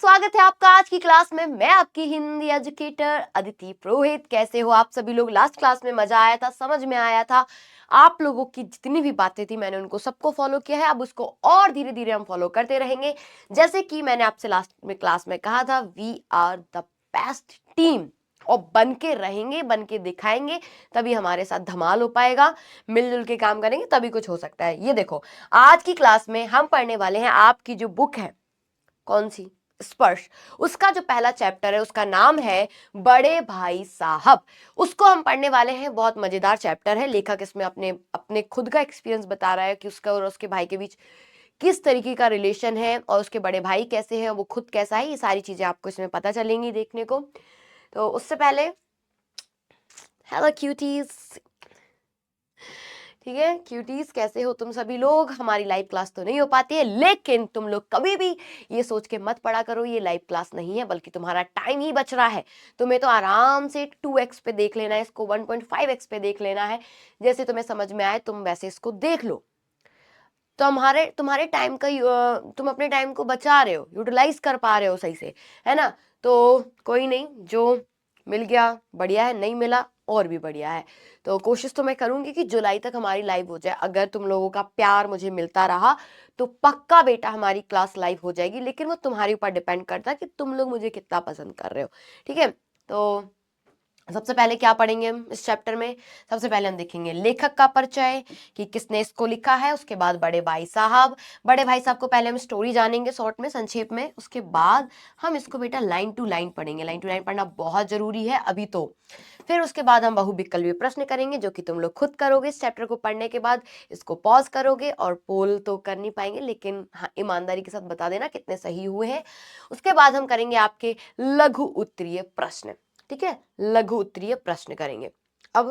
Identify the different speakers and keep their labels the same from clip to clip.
Speaker 1: स्वागत है आपका आज की क्लास में। मैं आपकी हिंदी एजुकेटर अदिति पुरोहित। कैसे हो आप सभी लोग? लास्ट क्लास में मजा आया था, समझ में आया था। आप लोगों की जितनी भी बातें थी मैंने उनको सबको फॉलो किया है। अब उसको और धीरे धीरे हम फॉलो करते रहेंगे। जैसे कि मैंने आपसे लास्ट में क्लास में कहा था, we are the best team, और बन के रहेंगे, बन के दिखाएंगे, तभी हमारे साथ धमाल हो पाएगा। मिलजुल के काम करेंगे तभी कुछ हो सकता है। ये देखो, आज की क्लास में हम पढ़ने वाले हैं आपकी जो बुक है, कौन सी? स्पर्श। उसका जो पहला चैप्टर है उसका नाम है बड़े भाई साहब। उसको हम पढ़ने वाले हैं। बहुत मजेदार चैप्टर है। लेखक इसमें अपने अपने खुद का एक्सपीरियंस बता रहा है कि उसका और उसके भाई के बीच किस तरीके का रिलेशन है, और उसके बड़े भाई कैसे हैं, वो खुद कैसा है। ये सारी चीजें आपको इसमें पता चलेंगी देखने को। तो उससे पहले, हेलो क्यूटीज, ठीक है क्यूटीज, कैसे हो तुम सभी लोग? हमारी लाइव क्लास तो नहीं हो पाती है, लेकिन तुम लोग कभी भी ये सोच के मत पड़ा करो ये लाइव क्लास नहीं है, बल्कि तुम्हारा टाइम ही बच रहा है। तुम्हें तो आराम से 2x पे देख लेना है, इसको 1.5x पे देख लेना है। जैसे तुम्हें समझ में आए तुम वैसे इसको देख लो। तुम्हारे तुम्हारे टाइम का तुम अपने टाइम को बचा रहे हो, यूटिलाइज कर पा रहे हो सही से, है ना? तो कोई नहीं, जो मिल गया बढ़िया है, नहीं मिला और भी बढ़िया है। तो कोशिश तो मैं करूंगी कि जुलाई तक हमारी लाइव हो जाए। अगर तुम लोगों का प्यार मुझे मिलता रहा तो पक्का बेटा हमारी क्लास लाइव हो जाएगी, लेकिन वो तुम्हारे ऊपर डिपेंड करता है कि तुम लोग मुझे कितना पसंद कर रहे हो। ठीक है, तो सबसे पहले क्या पढ़ेंगे हम इस चैप्टर में? सबसे पहले हम देखेंगे लेखक का परिचय, कि किसने इसको लिखा है। उसके बाद बड़े भाई साहब। बड़े भाई साहब को पहले हम स्टोरी जानेंगे शॉर्ट में, संक्षेप में। उसके बाद हम इसको बेटा लाइन टू लाइन पढ़ेंगे। लाइन टू लाइन पढ़ना बहुत जरूरी है अभी तो। फिर उसके बाद हम बहुविकल्पीय प्रश्न करेंगे, जो कि तुम लोग खुद करोगे इस चैप्टर को पढ़ने के बाद। इसको पॉज करोगे और पोल तो कर नहीं पाएंगे, लेकिन हाँ, ईमानदारी के साथ बता देना कितने सही हुए हैं। उसके बाद हम करेंगे आपके लघु उत्तरीय प्रश्न। ठीक है, लघु उत्तरीय प्रश्न करेंगे। अब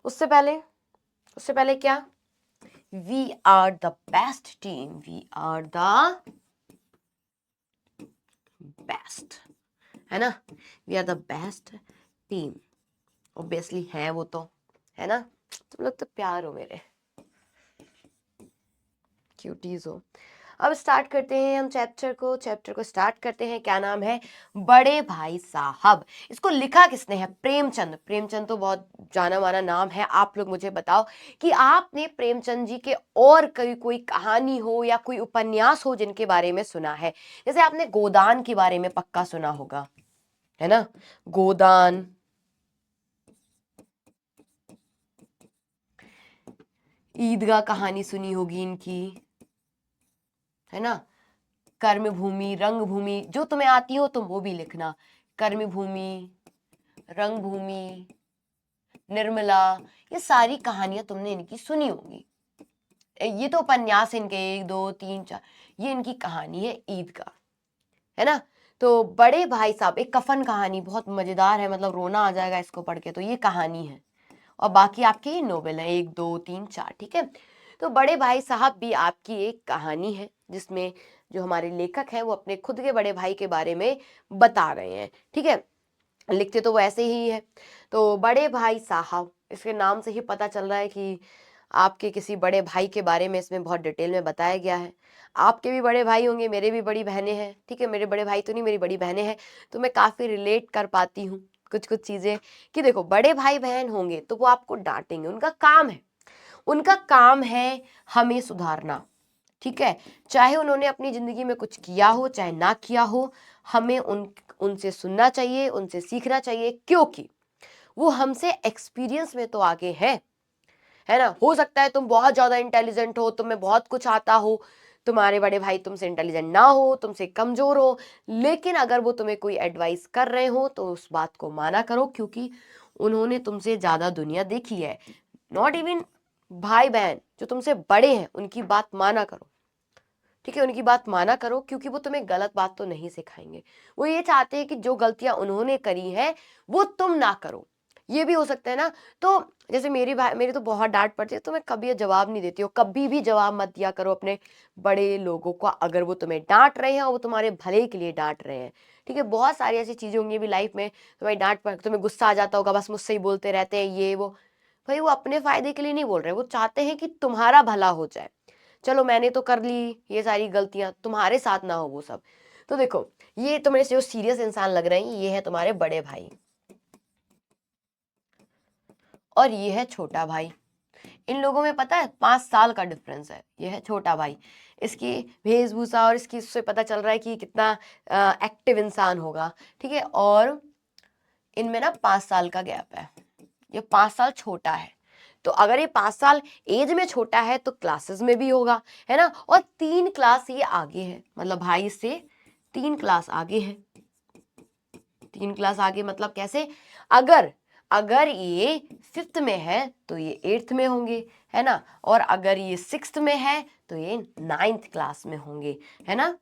Speaker 1: उससे पहले क्या? We are the best team, we are the best, है ना? We are the best team. Obviously है वो तो, है ना? तुम लोग तो प्यार हो मेरे, क्यूटीज हो। अब स्टार्ट करते हैं हम चैप्टर को स्टार्ट करते हैं। क्या नाम है? बड़े भाई साहब। इसको लिखा किसने है? प्रेमचंद। प्रेमचंद तो बहुत जाना माना नाम है। आप लोग मुझे बताओ कि आपने प्रेमचंद जी के और कोई कहानी हो या कोई उपन्यास हो जिनके बारे में सुना है। जैसे आपने गोदान के बारे में पक्का सुना होगा, है ना? गोदान, ईदगाह कहानी सुनी होगी इनकी, है ना? कर्म भूमि, रंग भूमि, जो तुम्हें आती हो तुम वो भी लिखना। कर्म भूमि, रंग भूमि, निर्मला, ये सारी कहानियां तुमने इनकी सुनी होगी। ये तो उपन्यास इनके 1 2 3 4, ये इनकी कहानी है ईद का, है ना? तो बड़े भाई साहब एक कफन कहानी, बहुत मजेदार है, मतलब रोना आ जाएगा इसको पढ़ के। तो ये कहानी है, और बाकी आपके नोवेल है 1 2 3 4। ठीक है, तो बड़े भाई साहब भी आपकी एक कहानी है, जिसमें जो हमारे लेखक हैं वो अपने खुद के बड़े भाई के बारे में बता रहे हैं। ठीक है, लिखते तो वो ऐसे ही है। तो बड़े भाई साहब, इसके नाम से ही पता चल रहा है कि आपके किसी बड़े भाई के बारे में इसमें बहुत डिटेल में बताया गया है। आपके भी बड़े भाई होंगे, मेरे भी बड़ी बहनें हैं। ठीक है, मेरे बड़े भाई तो नहीं, मेरी बड़ी बहनें हैं, तो मैं काफ़ी रिलेट कर पाती हूँ कुछ कुछ चीज़ें। कि देखो, बड़े भाई बहन होंगे तो वो आपको डांटेंगे, उनका काम है हमें सुधारना। ठीक है, चाहे उन्होंने अपनी जिंदगी में कुछ किया हो चाहे ना किया हो, हमें उनसे सुनना चाहिए, उनसे सीखना चाहिए, क्योंकि वो हमसे एक्सपीरियंस में तो आगे है ना? हो सकता है तुम बहुत ज्यादा इंटेलिजेंट हो, तुम्हें बहुत कुछ आता हो, तुम्हारे बड़े भाई तुमसे इंटेलिजेंट ना हो, तुमसे कमजोर हो, लेकिन अगर वो तुम्हें कोई एडवाइस कर रहे हो तो उस बात को माना करो, क्योंकि उन्होंने तुमसे ज्यादा दुनिया देखी है। नॉट इवन भाई बहन जो तुमसे बड़े हैं, उनकी बात माना करो। ठीक है, उनकी बात माना करो, क्योंकि वो तुम्हें गलत बात तो नहीं सिखाएंगे। वो ये चाहते हैं कि जो गलतियां उन्होंने करी हैं वो तुम ना करो। ये भी हो सकता है ना? तो जैसे मेरी तो बहुत डांट पड़ती है, तो मैं कभी जवाब नहीं देती हूँ। कभी भी जवाब मत दिया करो अपने बड़े लोगों को, अगर वो तुम्हें डांट रहे हैं और वो तुम्हारे भले के लिए डांट रहे हैं। ठीक है, बहुत सारी ऐसी चीजें होंगी भी लाइफ में, तुम्हें डांट पड़, तुम्हें गुस्सा आ जाता होगा, बस मुझसे ही बोलते रहते हैं ये वो। भाई वो अपने फायदे के लिए नहीं बोल रहे, वो चाहते हैं कि तुम्हारा भला हो जाए। चलो मैंने तो कर ली ये सारी गलतियां, तुम्हारे साथ ना हो वो सब। तो देखो, ये तुम्हें जो सीरियस इंसान लग रहे हैं ये है तुम्हारे बड़े भाई, और ये है छोटा भाई। इन लोगों में पता है 5 साल का डिफरेंस है। ये है छोटा भाई, इसकी वेशभूषा और इसकी इससे पता चल रहा है कि कितना एक्टिव इंसान होगा, ठीक है। और इनमें ना 5 साल का गैप है, ये 5 साल छोटा है। तो अगर ये 5 साल एज में छोटा है तो क्लासेस में भी होगा, है ना। और 3 क्लास ये आगे है, मतलब भाई से 3 क्लास आगे है। 3 क्लास आगे मतलब कैसे? अगर अगर ये 5th में है तो ये 8th में होंगे, है ना। और अगर ये 6th में है तो ये 9th क्लास में होंगे, है ना।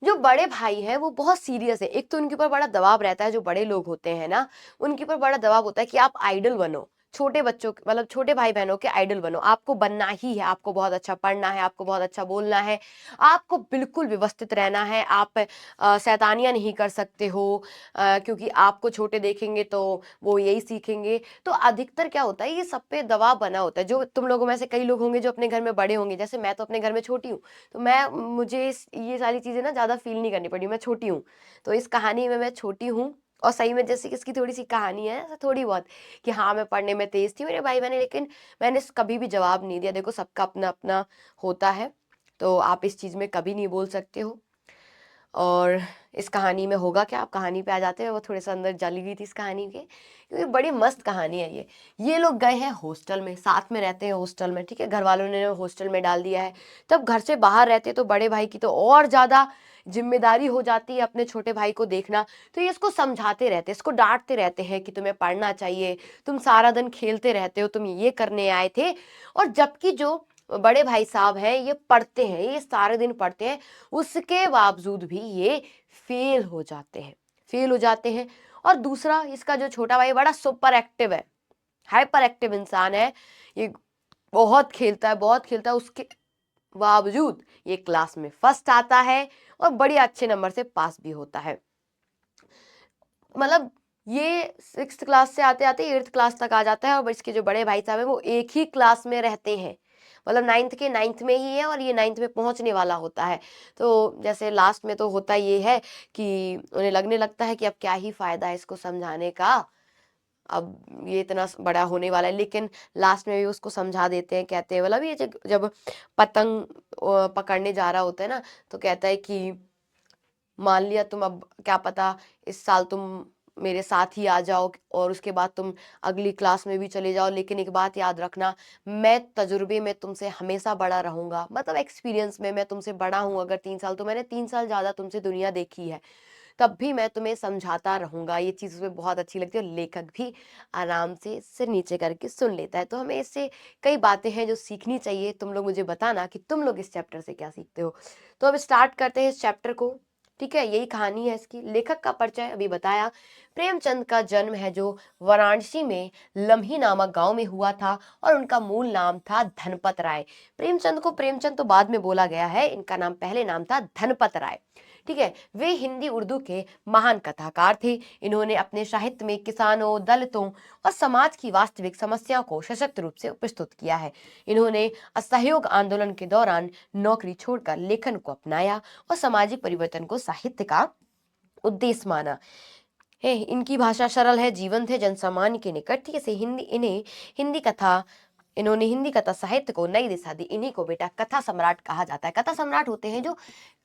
Speaker 1: जो बड़े भाई हैं वो बहुत सीरियस है। एक तो उनके ऊपर बड़ा दबाव रहता है, जो बड़े लोग होते हैं ना उनके ऊपर बड़ा दबाव होता है कि आप आइडल बनो, छोटे बच्चों मतलब छोटे भाई बहनों के आइडल बनो, आपको बनना ही है, आपको बहुत अच्छा पढ़ना है, आपको बहुत अच्छा बोलना है, आपको बिल्कुल व्यवस्थित रहना है, आप शैतानियां नहीं कर सकते हो, क्योंकि आपको छोटे देखेंगे तो वो यही सीखेंगे। तो अधिकतर क्या होता है, ये सब पे दबाव बना होता है। जो तुम लोगों में से कई लोग होंगे जो अपने घर में बड़े होंगे, जैसे मैं तो अपने घर में छोटी हूँ, तो मुझे ये सारी चीजें ना ज्यादा फील नहीं करनी पड़ी, मैं छोटी हूँ। तो इस कहानी में मैं छोटी हूँ, और सही में जैसे कि इसकी थोड़ी सी कहानी है ऐसा थोड़ी बहुत, कि हाँ मैं पढ़ने में तेज थी, मेरे भाई बहन, लेकिन मैंने कभी भी जवाब नहीं दिया। देखो सबका अपना अपना होता है, तो आप इस चीज में कभी नहीं बोल सकते हो। और इस कहानी में होगा क्या, आप कहानी पे आ जाते हैं, वो थोड़े सा अंदर जली गई थी इस कहानी के, क्योंकि बड़ी मस्त कहानी है ये लोग गए हैं हॉस्टल में, साथ में रहते हैं हॉस्टल में, ठीक है। घर वालों ने हॉस्टल में डाल दिया है। तब घर से बाहर रहते तो बड़े भाई की तो और ज्यादा जिम्मेदारी हो जाती है अपने छोटे भाई को देखना। तो ये इसको समझाते रहते, इसको डांटते रहते हैं कि तुम्हें पढ़ना चाहिए, तुम सारा दिन खेलते रहते हो, तुम ये करने आए थे। और जबकि जो बड़े भाई साहब हैं ये पढ़ते हैं, ये सारे दिन पढ़ते हैं, उसके बावजूद भी ये फेल हो जाते हैं, फेल हो जाते हैं। और दूसरा, इसका जो छोटा भाई बड़ा सुपर एक्टिव है, हाइपर एक्टिव इंसान है, ये बहुत खेलता है, बहुत खेलता है, उसके बावजूद ये क्लास में फर्स्ट आता है और बड़े अच्छे नंबर से पास भी होता है। मतलब ये 6th क्लास से आते आते 8th क्लास तक आ जाता है, और इसके जो बड़े भाई साहब हैं वो एक ही क्लास में रहते हैं, मतलब 9th के 9th में ही है, और ये 9th में पहुंचने वाला होता है। तो जैसे लास्ट में तो होता ये है कि उन्हें लगने लगता है कि अब क्या ही फायदा है इसको समझाने का, अब ये इतना बड़ा होने वाला है। लेकिन लास्ट में भी उसको समझा देते हैं, कहते हैं, मतलब ये जब पतंग पकड़ने जा रहा होता है ना, तो कहता है कि मान लिया तुम, अब क्या पता इस साल तुम मेरे साथ ही आ जाओ और उसके बाद तुम अगली क्लास में भी चले जाओ, लेकिन एक बात याद रखना, मैं तजुर्बे में तुमसे हमेशा बड़ा रहूंगा, मतलब एक्सपीरियंस में मैं तुमसे बड़ा हूं। अगर 3 साल, तो मैंने 3 साल ज्यादा तुमसे दुनिया देखी है, तब भी मैं तुम्हें समझाता रहूंगा। ये चीज उसमें बहुत अच्छी लगती है, और लेखक भी आराम से सिर नीचे करके सुन लेता है। तो हमें इससे कई बातें हैं जो सीखनी चाहिए। तुम लोग मुझे बताना कि तुम लोग इस चैप्टर से क्या सीखते हो। तो अब स्टार्ट करते हैं इस चैप्टर को, ठीक है। यही कहानी है इसकी। लेखक का परिचय अभी बताया। प्रेमचंद का जन्म है जो वाराणसी में लम्ही नामक गांव में हुआ था, और उनका मूल नाम था धनपत राय। प्रेमचंद को प्रेमचंद तो बाद में बोला गया है, इनका नाम पहले नाम था धनपत राय, ठीक है। वे हिंदी उर्दू के महान कथाकार थे। इन्होंने अपने साहित्य में किसानों, दलितों और समाज की वास्तविक समस्याओं को सशक्त रूप से प्रस्तुत किया है। इन्होंने असहयोग आंदोलन के दौरान नौकरी छोड़कर लेखन को अपनाया और सामाजिक परिवर्तन को साहित्य का उद्देश्य माना है। इनकी भाषा सरल है, जीवंत है, जनसामान्य के निकट थी। इसे हिंदी कथा इन्होंने हिंदी कथा साहित्य को नई दिशा दी। इन्हीं को बेटा कथा सम्राट कहा जाता है। कथा सम्राट होते हैं जो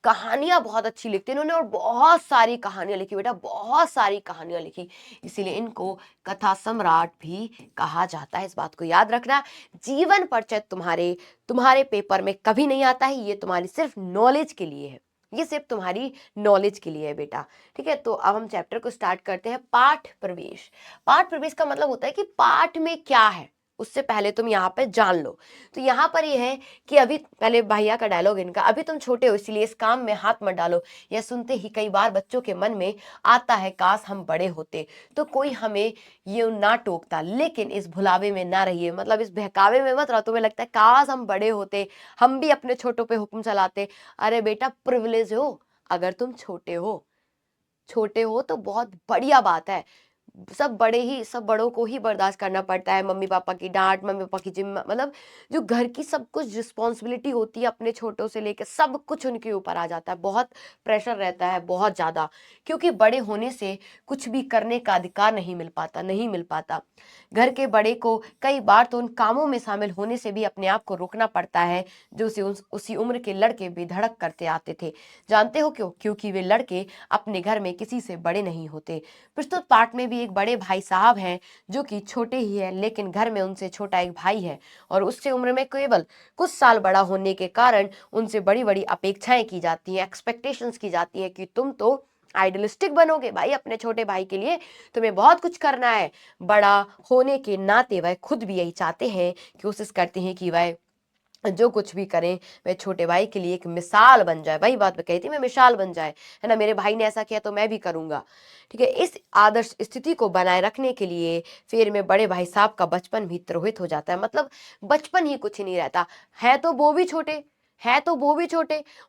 Speaker 1: कहानियां बहुत अच्छी लिखते हैं। इन्होंने और बहुत सारी कहानियां लिखी बेटा, बहुत सारी कहानियां लिखी, इसीलिए इनको कथा सम्राट भी कहा जाता है। इस बात को याद रखना। जीवन परिचय तुम्हारे तुम्हारे पेपर में कभी नहीं आता है, ये तुम्हारी सिर्फ नॉलेज के लिए है, ये सिर्फ तुम्हारी नॉलेज के लिए है बेटा, ठीक है। तो अब हम चैप्टर को स्टार्ट करते हैं। पाठ प्रवेश। पाठ प्रवेश का मतलब होता है कि पाठ में क्या है उससे पहले तुम यहाँ पे जान लो। तो यहाँ पर ये है कि अभी पहले भैया का डायलॉग इनका, अभी तुम छोटे हो इसलिए इस काम में हाथ मत डालो। यह सुनते ही कई बार बच्चों के मन में आता है काश हम बड़े होते तो कोई हमें ये ना टोकता, लेकिन इस भुलावे में ना रहिए, मतलब इस बहकावे में मत रहो। तुम्हें लगता है काश हम बड़े होते, हम भी अपने छोटों पे हुक्म चलाते। अरे बेटा प्रिविलेज हो, अगर तुम छोटे हो तो बहुत बढ़िया बात है। सब बड़ों को ही बर्दाश्त करना पड़ता है, मम्मी पापा की डांट, मम्मी पापा की जिम्मा, मतलब जो घर की सब कुछ रिस्पॉन्सिबिलिटी होती है अपने छोटों से लेकर सब कुछ उनके ऊपर आ जाता है, बहुत प्रेशर रहता है, बहुत ज़्यादा, क्योंकि बड़े होने से कुछ भी करने का अधिकार नहीं मिल पाता। घर के बड़े को कई बार तो उन कामों में शामिल होने से भी अपने आप को रोकना पड़ता है जो उसी उम्र के लड़के बेधड़क करते आते थे। जानते हो क्यों? क्योंकि वे लड़के अपने घर में किसी से बड़े नहीं होते। प्रस्तुत पाठ में भी एक बड़े भाई साहब हैं जो कि छोटे ही है, लेकिन घर में उनसे छोटा एक भाई है और उससे उम्र में केवल कुछ साल बड़ा होने के कारण उनसे बड़ी बड़ी अपेक्षाएं की जाती हैं, एक्सपेक्टेशंस की जाती है कि तुम तो आइडियलिस्टिक बनोगे भाई, अपने छोटे भाई के लिए तुम्हें बहुत कुछ करना है। बड़ा होने के नाते वह खुद भी यही चाहते हैं, कोशिश करते हैं कि वह जो कुछ भी करें वह छोटे भाई के लिए एक मिसाल बन जाए। वही बात मैं कही थी, मैं मिसाल बन जाए, है ना, मेरे भाई ने ऐसा किया तो मैं भी करूंगा। ठीक है, इस आदर्श स्थिति को बनाए रखने के लिए फिर में बड़े भाई साहब का बचपन भी तिरोहित हो जाता है, मतलब बचपन ही कुछ नहीं रहता है, तो वो भी छोटे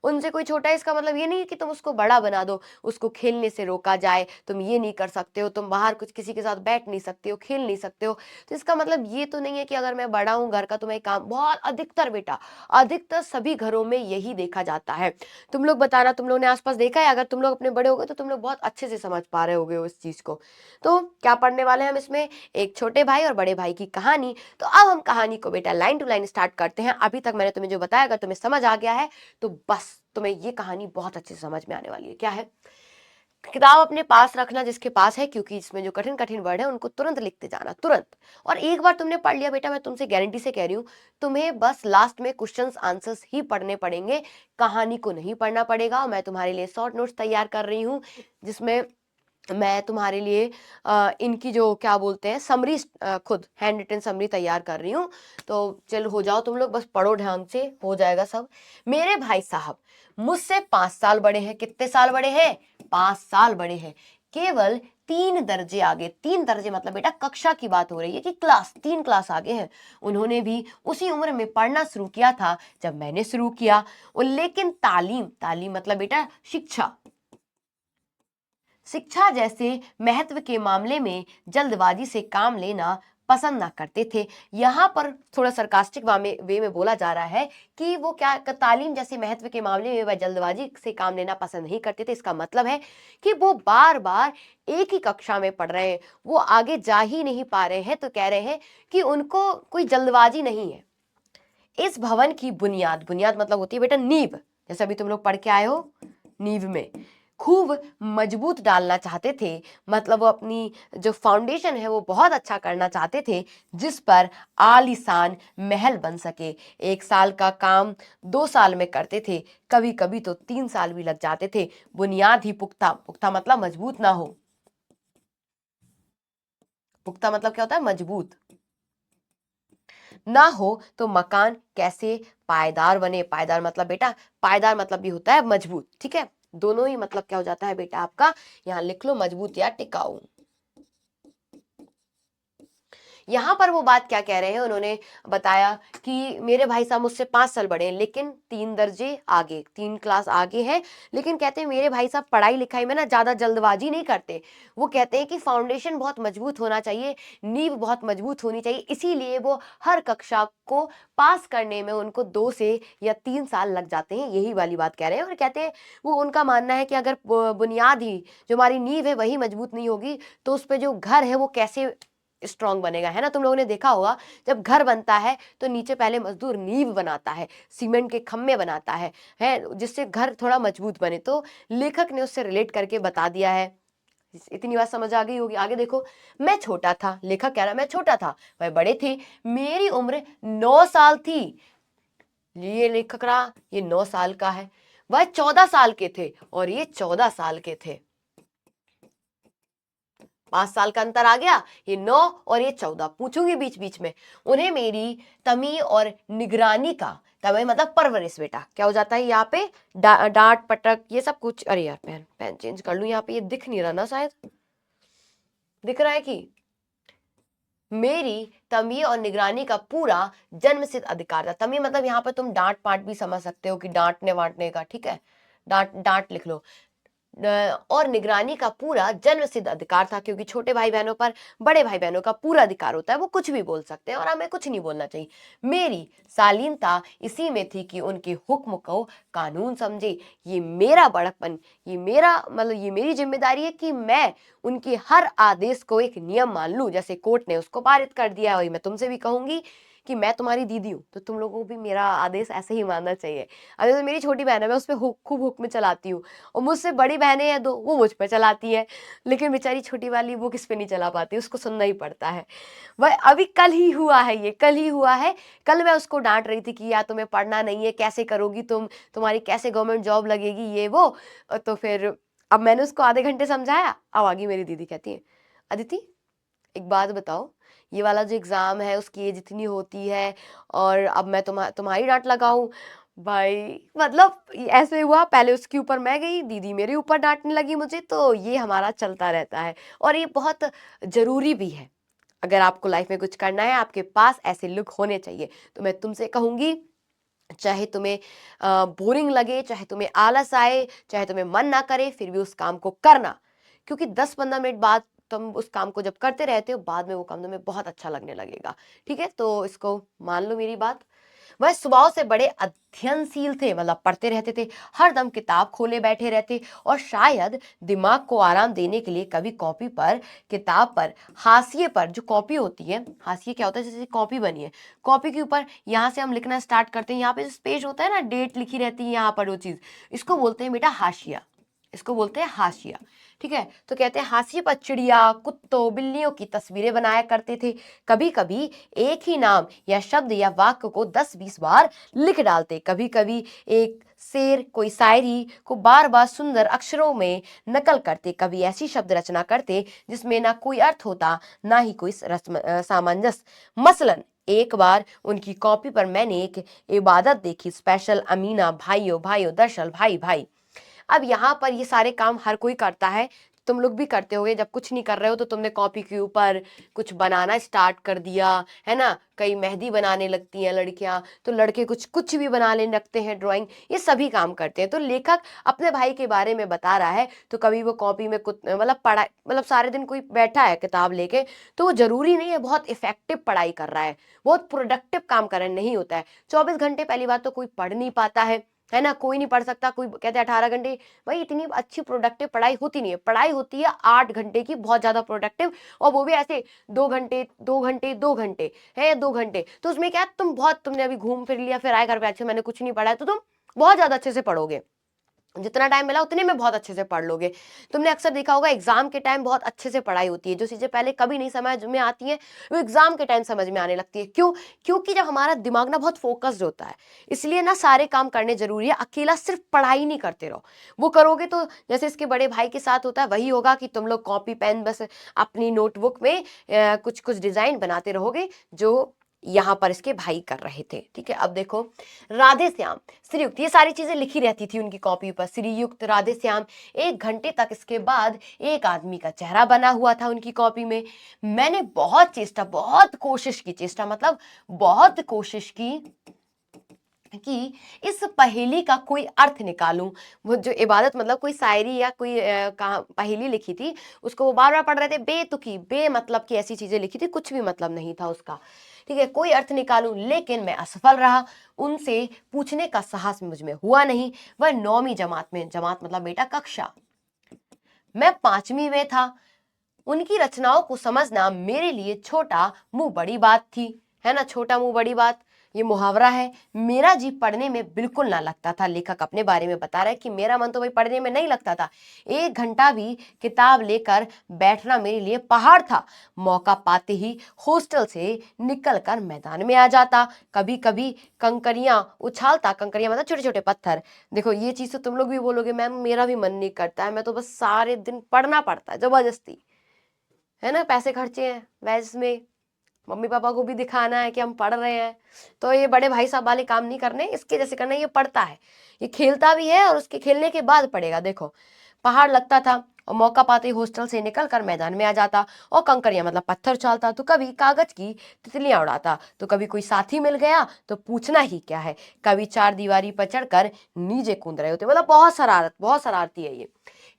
Speaker 1: उनसे कोई छोटा है, इसका मतलब ये नहीं है कि तुम उसको बड़ा बना दो, उसको खेलने से रोका जाए, तुम ये नहीं कर सकते हो, तुम बाहर कुछ किसी के साथ बैठ नहीं सकते हो, खेल नहीं सकते हो, तो इसका मतलब ये तो नहीं है कि अगर मैं बड़ा हूं घर का तो मैं काम, बहुत अधिकतर बेटा, अधिकतर सभी घरों में यही देखा जाता है। तुम लोग बताना, तुम लोग ने आसपास देखा है? अगर तुम लोग अपने बड़े हो गए तो तुम लोग बहुत अच्छे से समझ पा रहे होगे इस चीज को। तो क्या पढ़ने वाले हैं हम इसमें? एक छोटे भाई और बड़े भाई की कहानी। तो अब हम कहानी को बेटा लाइन टू लाइन स्टार्ट करते हैं। अभी तक मैंने तुम्हें जो बताया अगर तुम्हें समझ आ गया है तो बस तुम्हें ये कहानी बहुत अच्छे से समझ में आने वाली है। क्या है? किताब अपने पास रखना जिसके पास है, क्योंकि इसमें जो कठिन कठिन वर्ड है उनको तुरंत लिखते जाना, तुरंत। और एक बार तुमने पढ़ लिया बेटा, मैं तुमसे गारंटी से कह रही हूँ, तुम्हें बस लास्ट में क्वेश्चंस आंसर्स ही पढ़ने पड़ेंगे, कहानी को नहीं पढ़ना पड़ेगा। मैं तुम्हारे लिए शॉर्ट नोट्स तैयार कर रही हूँ जिसमें मैं तुम्हारे लिए इनकी जो क्या बोलते हैं समरी, खुद हैंड रिटन समरी तैयार कर रही हूँ। तो चलो हो जाओ तुम लोग, बस पढ़ो ध्यान से, हो जाएगा सब। मेरे भाई साहब मुझसे 5 साल बड़े हैं। कितने साल बड़े हैं? 5 साल बड़े हैं। केवल 3 दर्जे आगे, 3 दर्जे मतलब बेटा कक्षा की बात हो रही है कि क्लास, 3 क्लास आगे हैं। उन्होंने भी उसी उम्र में पढ़ना शुरू किया था जब मैंने शुरू किया। लेकिन तालीम, तालीम मतलब बेटा शिक्षा, शिक्षा जैसे महत्व के मामले में जल्दबाजी से काम लेना पसंद ना करते थे। यहाँ पर थोड़ा सरकास्टिक वे में बोला जा रहा है कि वो क्या, तालीम जैसे महत्व के मामले में वह जल्दबाजी से काम लेना पसंद नहीं करते थे। इसका मतलब है कि वो बार बार एक ही कक्षा में पढ़ रहे हैं, वो आगे जा ही नहीं पा रहे हैं, तो कह रहे हैं कि उनको कोई जल्दबाजी नहीं है। इस भवन की बुनियाद, बुनियाद मतलब होती है बेटा नींव, जैसे अभी तुम लोग पढ़ के आए हो, नींव में खूब मजबूत डालना चाहते थे, मतलब वो अपनी जो फाउंडेशन है वो बहुत अच्छा करना चाहते थे जिस पर आलीशान महल बन सके। 1 साल का काम 2 साल में करते थे, कभी कभी तो 3 साल भी लग जाते थे। बुनियाद ही पुख्ता, पुख्ता मतलब मजबूत ना हो, पुख्ता मतलब क्या होता है? मजबूत ना हो तो मकान कैसे पायदार बने। पायदार मतलब बेटा, पायदार मतलब भी होता है मजबूत, ठीक है, दोनों ही मतलब क्या हो जाता है बेटा आपका, यहां लिख लो मजबूत या टिकाऊ। यहाँ पर वो बात क्या कह रहे हैं, उन्होंने बताया कि मेरे भाई साहब मुझसे 5 साल बड़े हैं लेकिन 3 दर्जे आगे, 3 क्लास आगे हैं, लेकिन कहते हैं मेरे भाई साहब पढ़ाई लिखाई में ना ज्यादा जल्दबाजी नहीं करते। वो कहते हैं कि फाउंडेशन बहुत मजबूत होना चाहिए, नींव बहुत मजबूत होनी चाहिए, इसीलिए वो हर कक्षा को पास करने में उनको 2 से या 3 साल लग जाते हैं। यही वाली बात कह रहे हैं और कहते हैं वो, उनका मानना है कि अगर बुनियाद ही, जो हमारी नींव है वही मजबूत नहीं होगी तो उस पर जो घर है वो कैसे स्ट्रांग बनेगा, है ना। तुम लोगों ने देखा होगा जब घर बनता है तो नीचे पहले मजदूर नींव बनाता है, सीमेंट के खम्भे बनाता है जिससे घर थोड़ा मजबूत बने। तो लेखक ने उससे रिलेट करके बता दिया है। इतनी बात समझ आ गई होगी। आगे देखो, मैं छोटा था, लेखक कह रहा है मैं छोटा था, वह बड़े थे, मेरी उम्र 9 साल थी। ये लेखक रहा, ये 9 साल का है, वह 14 साल के थे और ये 14 साल के थे। 5 साल का अंतर आ गया, ये 9 और ये 14, पूछूंगी बीच बीच में। उन्हें मेरी तमी और निगरानी का, तमी मतलब परवरिश बेटा, क्या हो जाता है यहाँ पे, डांट पटक ये सब कुछ। अरे यार पेन पेन चेंज कर लूं, यहाँ पे ये दिख नहीं रहा ना, शायद दिख रहा है कि मेरी तमी और निगरानी का पूरा जन्मसिद्ध अधिकार था। तमी मतलब यहाँ पे तुम डांट पाट भी समझ सकते हो कि डांटने वांटने का, ठीक है, डांट डांट लिख लो, और निगरानी का पूरा जन्मसिद्ध अधिकार था, क्योंकि छोटे भाई बहनों पर बड़े भाई बहनों का पूरा अधिकार होता है, वो कुछ भी बोल सकते हैं और हमें कुछ नहीं बोलना चाहिए। मेरी शालीनता इसी में थी कि उनके हुक्म को कानून समझे। ये मेरा बड़कपन, ये मेरा मतलब ये मेरी जिम्मेदारी है कि मैं उनके हर आदेश को एक नियम मान लूं। जैसे कोर्ट ने उसको पारित कर दिया, वही मैं तुमसे भी कहूंगी कि मैं तुम्हारी दीदी हूँ, तो तुम लोगों को भी मेरा आदेश ऐसे ही मानना चाहिए। अब जैसे मेरी छोटी बहन है, मैं उस पर खूब हुक्म चलाती हूँ, और मुझसे बड़ी बहनें हैं दो, वो मुझ पे चलाती हैं, लेकिन बेचारी छोटी वाली वो किस पे नहीं चला पाती, उसको सुनना ही पड़ता है। वह अभी कल ही हुआ है, ये कल ही हुआ है। कल मैं उसको डांट रही थी कि यार तुम्हें पढ़ना नहीं है, कैसे करोगी तुम, तुम्हारी कैसे गवर्नमेंट जॉब लगेगी, ये वो। तो फिर अब मैंने उसको आधे घंटे समझाया, अब आ गई मेरी दीदी, कहती है अदिति एक बात बताओ, ये वाला जो एग्जाम है उसकी एज इतनी होती है, और अब मैं तुम्हारी डांट लगाऊं। भाई मतलब ऐसे हुआ, पहले उसके ऊपर मैं गई, दीदी मेरे ऊपर डांटने लगी मुझे, तो ये हमारा चलता रहता है और ये बहुत जरूरी भी है। अगर आपको लाइफ में कुछ करना है, आपके पास ऐसे लोग होने चाहिए। तो मैं तुमसे कहूंगी, चाहे तुम्हें बोरिंग लगे, चाहे तुम्हें आलस आए, चाहे तुम्हें मन ना करे, फिर भी उस काम को करना, क्योंकि 10-15 मिनट बाद तुम उस काम को जब करते रहते हो, बाद में वो काम तुम्हें बहुत अच्छा लगने लगेगा। ठीक है, तो इसको मान लो मेरी बात। वह स्वभाव से बड़े अध्ययनशील थे, मतलब पढ़ते रहते थे, हर दम किताब खोले बैठे रहते, और शायद दिमाग को आराम देने के लिए कभी कॉपी पर, किताब पर, हाशिए पर, जो कॉपी होती है, हाशिए क्या होता है, जैसे कॉपी बनी है, कॉपी के ऊपर यहाँ से हम लिखना स्टार्ट करते हैं, यहाँ पे स्पेस होता है ना, डेट लिखी रहती है यहाँ पर, वो चीज, इसको बोलते हैं बेटा हाशिया, इसको बोलते हैं हाशिया। ठीक है, तो कहते हैं हाशिए पर चिड़िया, कुत्तों, बिल्लियों की तस्वीरें बनाया करते थे। कभी कभी एक ही नाम या शब्द या वाक्य को 10-20 बार लिख डालते। कभी कभी एक शेर, कोई शायरी को बार बार सुंदर अक्षरों में नकल करते। कभी ऐसी शब्द रचना करते जिसमें ना कोई अर्थ होता, ना ही कोई सामंजस्य। मसलन एक बार उनकी कॉपी पर मैंने एक इबादत देखी, स्पेशल अमीना, भाइयों भाइयों, दरअसल भाई भाई। अब यहाँ पर ये सारे काम हर कोई करता है, तुम लोग भी करते होगे। जब कुछ नहीं कर रहे हो तो तुमने कॉपी के ऊपर कुछ बनाना स्टार्ट कर दिया है ना। कई मेहंदी बनाने लगती हैं लड़कियां, तो लड़के कुछ कुछ भी बनाने लगते हैं, ड्राइंग, ये सभी काम करते हैं। तो लेखक अपने भाई के बारे में बता रहा है, तो कभी वो कॉपी में कुछ मतलब पढ़ाई, मतलब सारे दिन कोई बैठा है किताब लेके, तो वो जरूरी नहीं है बहुत इफेक्टिव पढ़ाई कर रहा है, बहुत प्रोडक्टिव काम कर रहा है, नहीं होता है। 24 घंटे पहली बात तो कोई पढ़ नहीं पाता है ना, कोई नहीं पढ़ सकता। कोई कहते हैं 18 घंटे, भाई इतनी अच्छी प्रोडक्टिव पढ़ाई होती नहीं है। पढ़ाई होती है 8 घंटे की, बहुत ज्यादा प्रोडक्टिव, और वो भी ऐसे 2 घंटे 2 घंटे 2 घंटे है, 2 घंटे। तो उसमें क्या, तुमने अभी घूम फिर लिया, फिर आए घर पे, अच्छा मैंने कुछ नहीं पढ़ा है, तो तुम बहुत ज्यादा अच्छे से पढ़ोगे। जितना टाइम मिला उतने में बहुत अच्छे से पढ़ लोगे। तुमने अक्सर देखा होगा एग्जाम के टाइम बहुत अच्छे से पढ़ाई होती है, जो चीजें पहले कभी नहीं समझ में आती हैं, वो एग्जाम के टाइम समझ में आने लगती है। क्यों? क्योंकि जब हमारा दिमाग ना बहुत फोकस्ड होता है, इसलिए ना सारे काम करने जरूरी है। अकेला सिर्फ पढ़ाई नहीं करते रहो, वो करोगे तो जैसे इसके बड़े भाई के साथ होता है, वही होगा कि तुम लोग कॉपी पेन बस अपनी नोटबुक में कुछ कुछ डिजाइन बनाते रहोगे, जो यहाँ पर इसके भाई कर रहे थे। ठीक है, अब देखो, राधे श्याम, श्रीयुक्त, ये सारी चीजें लिखी रहती थी उनकी कॉपी पर, श्रीयुक्त, राधे श्याम। 1 घंटे तक इसके बाद एक आदमी का चेहरा बना हुआ था उनकी कॉपी में। मैंने बहुत चेष्टा, बहुत कोशिश की, चेष्टा मतलब बहुत कोशिश की कि इस पहेली का कोई अर्थ निकालूं। वो जो इबादत मतलब कोई शायरी या कोई पहेली लिखी थी, उसको वो बार बार पढ़ रहे थे, बेतुकी बेमतलब की ऐसी चीजें लिखी थी, कुछ भी मतलब नहीं था उसका। ठीक है, कोई अर्थ निकालूं, लेकिन मैं असफल रहा। उनसे पूछने का साहस मुझ में हुआ नहीं। वह 9वीं जमात में, जमात मतलब बेटा कक्षा, मैं 5वीं में था। उनकी रचनाओं को समझना मेरे लिए छोटा मुंह बड़ी बात थी, है ना, छोटा मुंह बड़ी बात, ये मुहावरा है। मेरा जी पढ़ने में बिल्कुल ना लगता था। लेखक अपने बारे में बता रहा है कि मेरा मन तो भाई पढ़ने में नहीं लगता था। 1 घंटा भी किताब लेकर बैठना मेरे लिए पहाड़ था। मौका पाते ही हॉस्टल से निकलकर मैदान में आ जाता। कभी कभी कंकरियां उछालता, कंकरियां मतलब छोटे छोटे पत्थर। देखो ये चीज तो तुम लोग भी बोलोगे मैम मेरा भी मन नहीं करता है, मैं तो बस सारे दिन पढ़ना पड़ता है जबरदस्ती, है ना, पैसे खर्चे हैं वैसे में, मम्मी पापा को भी दिखाना है कि हम पढ़ रहे हैं। तो ये बड़े भाई साहब वाले काम नहीं करने, इसके जैसे करना। ये पढ़ता है, ये खेलता भी है, और उसके खेलने के बाद पढ़ेगा। देखो, पहाड़ लगता था, और मौका पाते ही हॉस्टल से निकल कर मैदान में आ जाता, और कंकरियां मतलब पत्थर उछालता, तो कभी कागज की तितलियां उड़ाता, तो कभी कोई साथी मिल गया तो पूछना ही क्या है, कभी चार दीवारी पर चढ़कर नीचे कूद रहे होते, मतलब बहुत शरारत, बहुत शरारती है ये।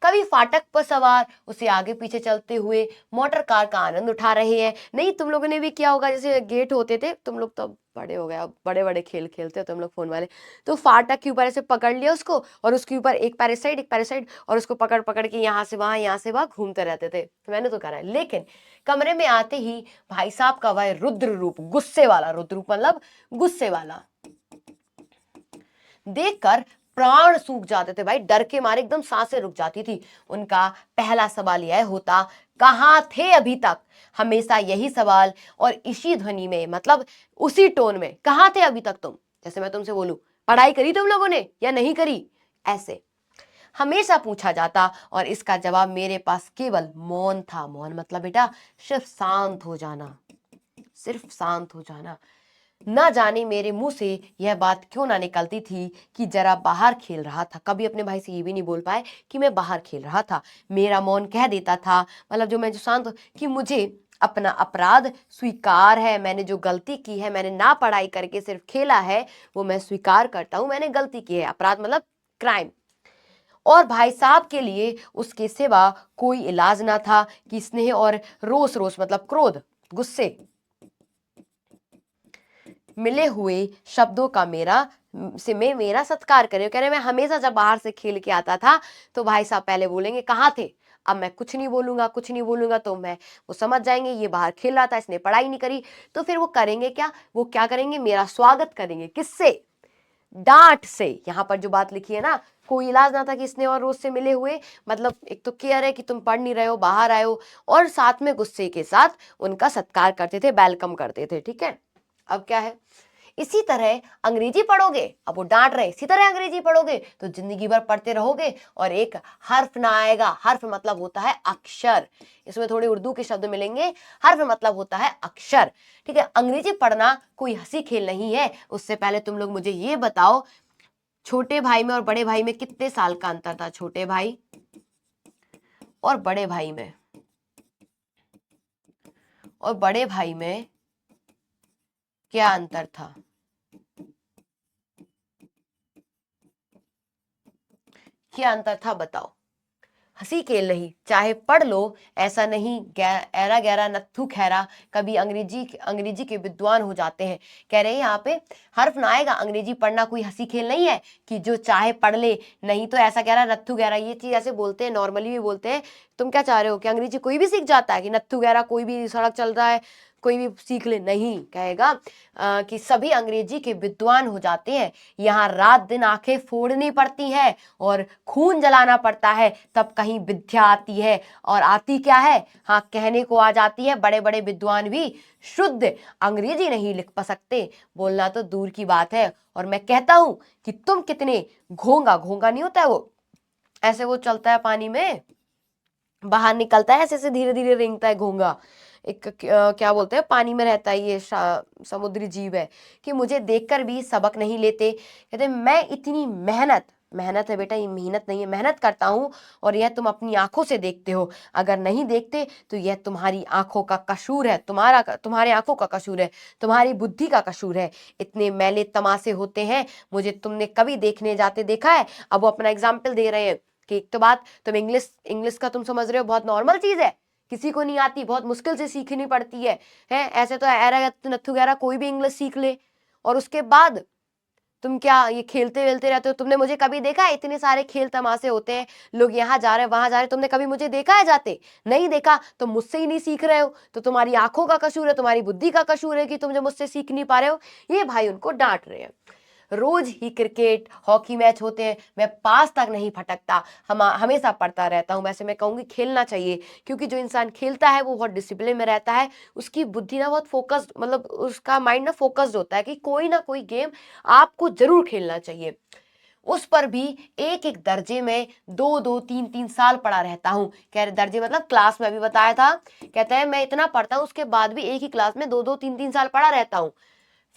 Speaker 1: कभी फाटक पर सवार उसे आगे पीछे चलते हुए मोटर कार का आनंद उठा रहे हैं। नहीं, तुम लोगों ने भी किया होगा, जैसे गेट होते थे, तुम लोग तो अब बड़े हो गए, अब बड़े बड़े खेल खेलते हो तुम लोग फोन वाले। तो फाटक के ऊपर ऐसे पकड़ लिया उसको, और उसके ऊपर एक पैर इस साइड एक पैर इस साइड, और उसको पकड़ पकड़ के यहाँ से वहां घूमते रहते थे। मैंने तो करा है। लेकिन कमरे में आते ही भाई साहब का वह रुद्र रूप, गुस्से वाला रुद्र रूप मतलब गुस्से वाला, देखकर प्राण सूख जाते थे भाई, डर के मारे एकदम सांसें रुक जाती थी। उनका पहला सवाल यह होता, कहाँ थे अभी तक? हमेशा यही सवाल, और इसी ध्वनि में, मतलब उसी टोन में, कहाँ थे अभी तक तुम? जैसे मैं तुमसे बोलूं, पढ़ाई करी तुम लोगों ने या नहीं करी, ऐसे हमेशा पूछा जाता। और इसका जवाब मेरे पास केवल मौन था। मौन मतलब बेटा सिर्फ शांत हो जाना, सिर्फ शांत हो जाना। न जाने मेरे मुंह से यह बात क्यों ना निकलती थी कि जरा बाहर खेल रहा था। कभी अपने भाई से ये भी नहीं बोल पाए कि मैं बाहर खेल रहा था। मेरा मौन कह देता था, मतलब जो मैं जो शांत, कि मुझे अपना अपराध स्वीकार है। मैंने जो गलती की है, मैंने ना पढ़ाई करके सिर्फ खेला है, वो मैं स्वीकार करता हूं, मैंने गलती की है। अपराध मतलब क्राइम। और भाई साहब के लिए उसके सिवा कोई इलाज ना था कि स्नेह और रोष, रोष मतलब क्रोध, गुस्से, मिले हुए शब्दों का मेरा सत्कार करे। कह रहे मैं हमेशा जब बाहर से खेल के आता था तो भाई साहब पहले बोलेंगे कहाँ थे। अब मैं कुछ नहीं बोलूंगा तो वो समझ जाएंगे ये बाहर खेल रहा था, इसने पढ़ाई नहीं करी। तो फिर वो करेंगे क्या, वो क्या करेंगे, मेरा स्वागत करेंगे। किससे? डांट से। यहाँ पर जो बात लिखी है ना, कोई इलाज ना था कि स्नेह और रोज से मिले हुए, मतलब एक तो केयर है कि तुम पढ़ नहीं रहे हो, बाहर आए हो, और साथ में गुस्से के साथ उनका सत्कार करते थे, वेलकम करते थे। ठीक है, अब क्या है, इसी तरह अंग्रेजी पढ़ोगे, अब वो डांट रहे, इसी तरह अंग्रेजी पढ़ोगे तो जिंदगी भर पढ़ते रहोगे और एक हर्फ ना आएगा। हर्फ मतलब होता है अक्षर, इसमें थोड़े उर्दू के शब्द मिलेंगे। हर्फ मतलब होता है अक्षर। ठीक है, अंग्रेजी पढ़ना कोई हंसी खेल नहीं है। उससे पहले तुम लोग मुझे ये बताओ, छोटे भाई में और बड़े भाई में कितने साल का अंतर था? छोटे भाई और बड़े भाई में, और बड़े भाई में क्या अंतर था? क्या अंतर था बताओ। हंसी खेल नहीं, चाहे पढ़ लो, ऐसा नहीं ऐरा गैरा नत्थु खैरा कभी अंग्रेजी के विद्वान हो जाते हैं। कह रहे हैं यहाँ पे हर्फ ना आएगा। अंग्रेजी पढ़ना कोई हंसी खेल नहीं है कि जो चाहे पढ़ ले, नहीं तो ऐसा कह रहा नत्थु गैरा, ये चीज ऐसे बोलते हैं, नॉर्मली भी बोलते हैं। तुम क्या चाह रहे हो कि अंग्रेजी कोई भी सीख जाता है, कि नत्थु गैरा कोई भी सड़क चल रहा है कोई भी सीख ले? नहीं, कहेगा कि सभी अंग्रेजी के विद्वान हो जाते हैं। यहाँ रात दिन आंखें फोड़नी पड़ती हैं और खून जलाना पड़ता है, तब कहीं विद्या आती है। और आती क्या है, हाँ कहने को आ जाती है, बड़े बड़े विद्वान भी शुद्ध अंग्रेजी नहीं लिख पा सकते, बोलना तो दूर की बात है। और मैं कहता हूं कि तुम कितने घोंगा, घोंगा नहीं होता है वो, ऐसे वो चलता है पानी में, बाहर निकलता है, ऐसे ऐसे धीरे धीरे रेंगता है घोंगा, एक क्या बोलते हैं, पानी में रहता है, ये समुद्री जीव है। कि मुझे देखकर भी सबक नहीं लेते। कहते मैं इतनी मेहनत, मेहनत है बेटा, ये मेहनत नहीं है, मेहनत करता हूँ, और यह तुम अपनी आंखों से देखते हो। अगर नहीं देखते तो यह तुम्हारी आंखों का कसूर है, तुम्हारे आंखों का कसूर है, तुम्हारी बुद्धि का कसूर है। इतने मैले तमाशे होते हैं, मुझे तुमने कभी देखने जाते देखा है? अब वो अपना एग्जाम्पल दे रहे हैं कि एक तो बात, तुम इंग्लिश इंग्लिश का तुम समझ रहे हो बहुत नॉर्मल चीज है, किसी को नहीं आती, बहुत मुश्किल से सीखनी पड़ती है। ऐसे तो एरा नत्थु गैरा कोई भी इंग्लिश सीख ले, और उसके बाद तुम क्या ये खेलते वेलते रहते हो? तुमने मुझे कभी देखा है? इतने सारे खेल तमाशे होते हैं, लोग यहाँ जा रहे हैं वहां जा रहे हैं, तुमने कभी मुझे देखा है जाते? नहीं देखा तो मुझसे ही नहीं सीख रहे हो, तो तुम्हारी आंखों का कसूर है, तुम्हारी बुद्धि का कसूर है कि तुम जो मुझसे सीख नहीं पा रहे हो। ये भाई उनको डांट रहे हैं। रोज ही क्रिकेट हॉकी मैच होते हैं, मैं पास तक नहीं फटकता, हमेशा पढ़ता रहता हूँ। वैसे मैं कहूँगी खेलना चाहिए, क्योंकि जो इंसान खेलता है वो बहुत डिसिप्लिन में रहता है, उसकी बुद्धि ना बहुत फोकस्ड, मतलब उसका माइंड ना फोकस्ड होता है कि कोई ना कोई गेम आपको जरूर खेलना चाहिए। उस पर भी एक एक दर्जे में 2-2 3-3 साल पढ़ा रहता हूँ। कह रहे दर्जे मतलब क्लास में अभी बताया था, कहता है मैं इतना पढ़ता हूँ, उसके बाद भी एक ही क्लास में 2-2 3-3 साल पढ़ा रहता हूँ।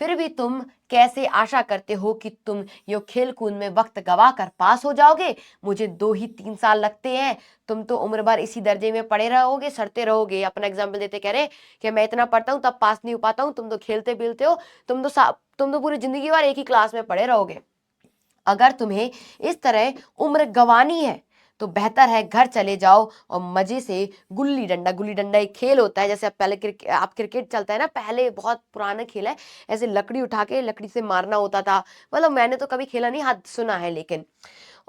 Speaker 1: फिर भी तुम कैसे आशा करते हो कि तुम यो खेल कूद में वक्त गवा कर पास हो जाओगे? मुझे 2 ही 3 साल लगते हैं, तुम तो उम्र भर इसी दर्जे में पड़े रहोगे, सड़ते रहोगे। अपना एग्जाम्पल देते कह रहे कि मैं इतना पढ़ता हूँ तब पास नहीं हो पाता हूँ, तुम तो खेलते बिलते हो, तुम तो पूरी जिंदगी भर एक ही क्लास में पढ़े रहोगे। अगर तुम्हें इस तरह उम्र गंवानी है तो बेहतर है घर चले जाओ और मजे से गुल्ली डंडा एक खेल होता है, जैसे अब पहले आप क्रिकेट चलता है ना, पहले बहुत पुराना खेल है, ऐसे लकड़ी उठा के लकड़ी से मारना होता था, मतलब मैंने तो कभी खेला नहीं, हाथ सुना है लेकिन।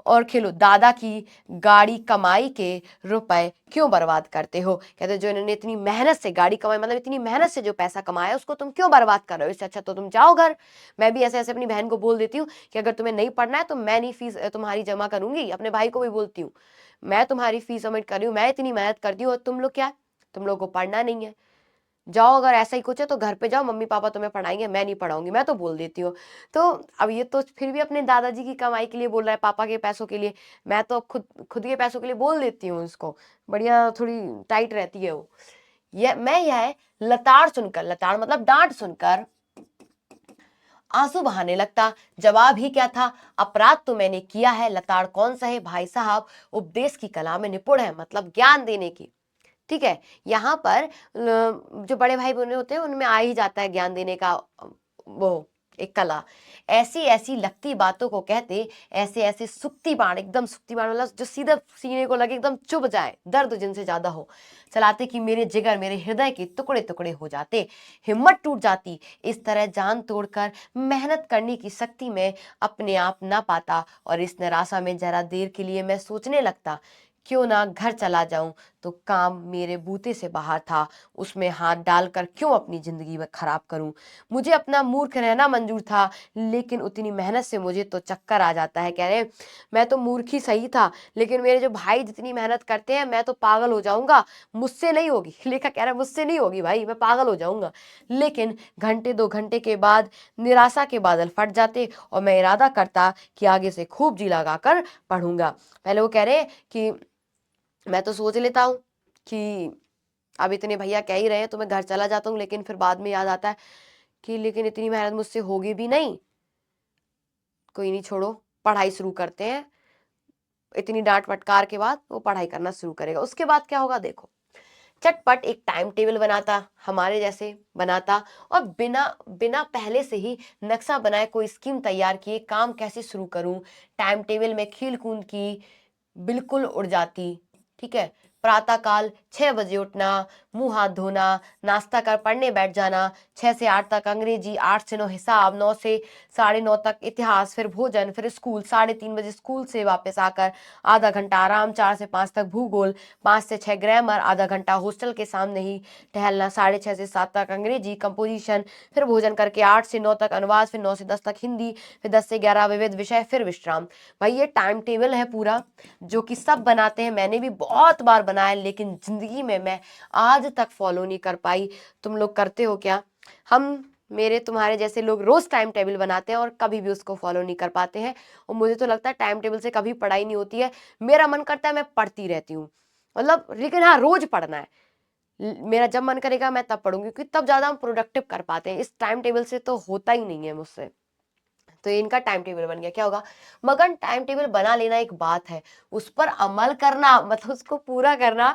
Speaker 1: और खेलो दादा की गाड़ी कमाई के रुपए क्यों बर्बाद करते हो, कहते जो इन्होंने इतनी मेहनत से गाड़ी कमाई, मतलब इतनी मेहनत से जो पैसा कमाया उसको तुम क्यों बर्बाद कर रहे हो, इससे अच्छा तो तुम जाओ घर। मैं भी ऐसे ऐसे अपनी बहन को बोल देती हूँ कि अगर तुम्हें नहीं पढ़ना है तो मैं नहीं फीस तुम्हारी जमा करूंगी, अपने भाई को भी बोलती हूँ मैं तुम्हारी फीस सबमिट कर रही हूँ, मैं इतनी मेहनत करती हूँ और तुम लोग क्या, तुम लोग को पढ़ना नहीं है, जाओ अगर ऐसा ही कुछ है तो घर पे जाओ, मम्मी पापा तुम्हें पढ़ाएंगे, मैं नहीं पढ़ाऊंगी, मैं तो बोल देती हूँ। तो अब ये तो फिर भी अपने दादाजी की कमाई के लिए बोल रहा है, पापा के पैसों के लिए, मैं तो खुद खुद के पैसों के लिए बोल देती हूँ उसको, बढ़िया थोड़ी टाइट रहती है वो। यह है लताड़ सुनकर, लताड़ मतलब डांट सुनकर आंसू बहाने लगता, जवाब ही क्या था, अपराध तो मैंने किया है, लताड़ कौन सा है भाई साहब, उपदेश की कला में निपुण है, मतलब ज्ञान देने की। ठीक है, यहाँ पर जो बड़े भाई बहन होते हैं उनमें आ ही जाता है ज्ञान देने का वो एक कला। ऐसी ऐसी लगती बातों को कहते, ऐसे ऐसे सुक्ति बाण, एकदम सुक्ति बाण मतलब जो सीधा सीने को लगे, एकदम चुभ जाए, दर्द जिनसे ज्यादा हो, चलाते कि मेरे जिगर मेरे हृदय के टुकड़े टुकड़े हो जाते, हिम्मत टूट जाती, इस तरह जान तोड़कर मेहनत करने की शक्ति में अपने आप ना पाता, और इस निराशा में जरा देर के लिए मैं सोचने लगता, क्यों ना घर चला जाऊं, तो काम मेरे बूते से बाहर था, उसमें हाथ डालकर क्यों अपनी जिंदगी में खराब करूं, मुझे अपना मूर्ख रहना मंजूर था, लेकिन उतनी मेहनत से मुझे तो चक्कर आ जाता है, कह रहे मैं तो मूर्ख ही सही था, लेकिन मेरे जो भाई जितनी मेहनत करते हैं मैं तो पागल हो जाऊंगा, मुझसे नहीं होगी, लेखक कह रहा है मुझसे नहीं होगी भाई, मैं पागल हो जाऊंगा। लेकिन घंटे 2 घंटे के बाद निराशा के बादल फट जाते और मैं इरादा करता कि आगे से खूब जी लगाकर पढ़ूंगा। पहले वो कह रहे कि मैं तो सोच लेता हूँ कि अब इतने भैया कह ही रहे हैं तो मैं घर चला जाता हूँ, लेकिन फिर बाद में याद आता है कि लेकिन इतनी मेहनत मुझसे होगी भी नहीं, कोई नहीं छोड़ो, पढ़ाई शुरू करते हैं। इतनी डांट फटकार के बाद वो पढ़ाई करना शुरू करेगा, उसके बाद क्या होगा देखो, चटपट एक टाइम टेबल बनाता, हमारे जैसे बनाता, और बिना बिना पहले से ही नक्शा बनाए कोई स्कीम तैयार किए काम कैसे शुरू करूं, टाइम टेबल में खील कूद की बिल्कुल उड़ जाती। ठीक है, प्रातःकाल 6 बजे उठना, मुंह हाथ धोना, नाश्ता कर पढ़ने बैठ जाना, 6 से 8 तक अंग्रेजी, 8 से 9 हिसाब, 9 से 9:30 तक इतिहास, फिर भोजन, फिर स्कूल, 3:30 बजे स्कूल से वापस आकर आधा घंटा आराम, 4 से 5 तक भूगोल, 5 से 6 ग्रामर, आधा घंटा हॉस्टल के सामने ही टहलना, 6:30 से 7 तक अंग्रेजी कंपोजिशन, फिर भोजन करके 8 से 9 तक अनुवाद, फिर 9 से 10 तक हिंदी, फिर 10 से 11 विविध विषय, फिर विश्राम। भाई ये टाइम टेबल है पूरा, जो कि सब बनाते हैं, मैंने भी बहुत बार बनाया, लेकिन जिंदगी में मैं आज तक फॉलो नहीं कर पाई। तुम लोग करते हो क्या? हम मेरे तुम्हारे जैसे लोग रोज टाइम टेबल बनाते हैं और कभी भी उसको फॉलो नहीं कर पाते हैं, और मुझे तो लगता है टाइम टेबल से कभी पढ़ाई नहीं होती है। मेरा मन करता है मैं पढ़ती रहती हूँ, मतलब, लेकिन हाँ रोज पढ़ना है। मेरा जब मन करेगा मैं तब पढ़ूंगी, क्योंकि तब ज्यादा हम प्रोडक्टिव कर पाते हैं, इस टाइम टेबल से तो होता ही नहीं है मुझसे। तो इनका टाइम टेबल बन गया, क्या होगा, मगर टाइम टेबल बना लेना एक बात है, उस पर अमल करना, मतलब उसको पूरा करना,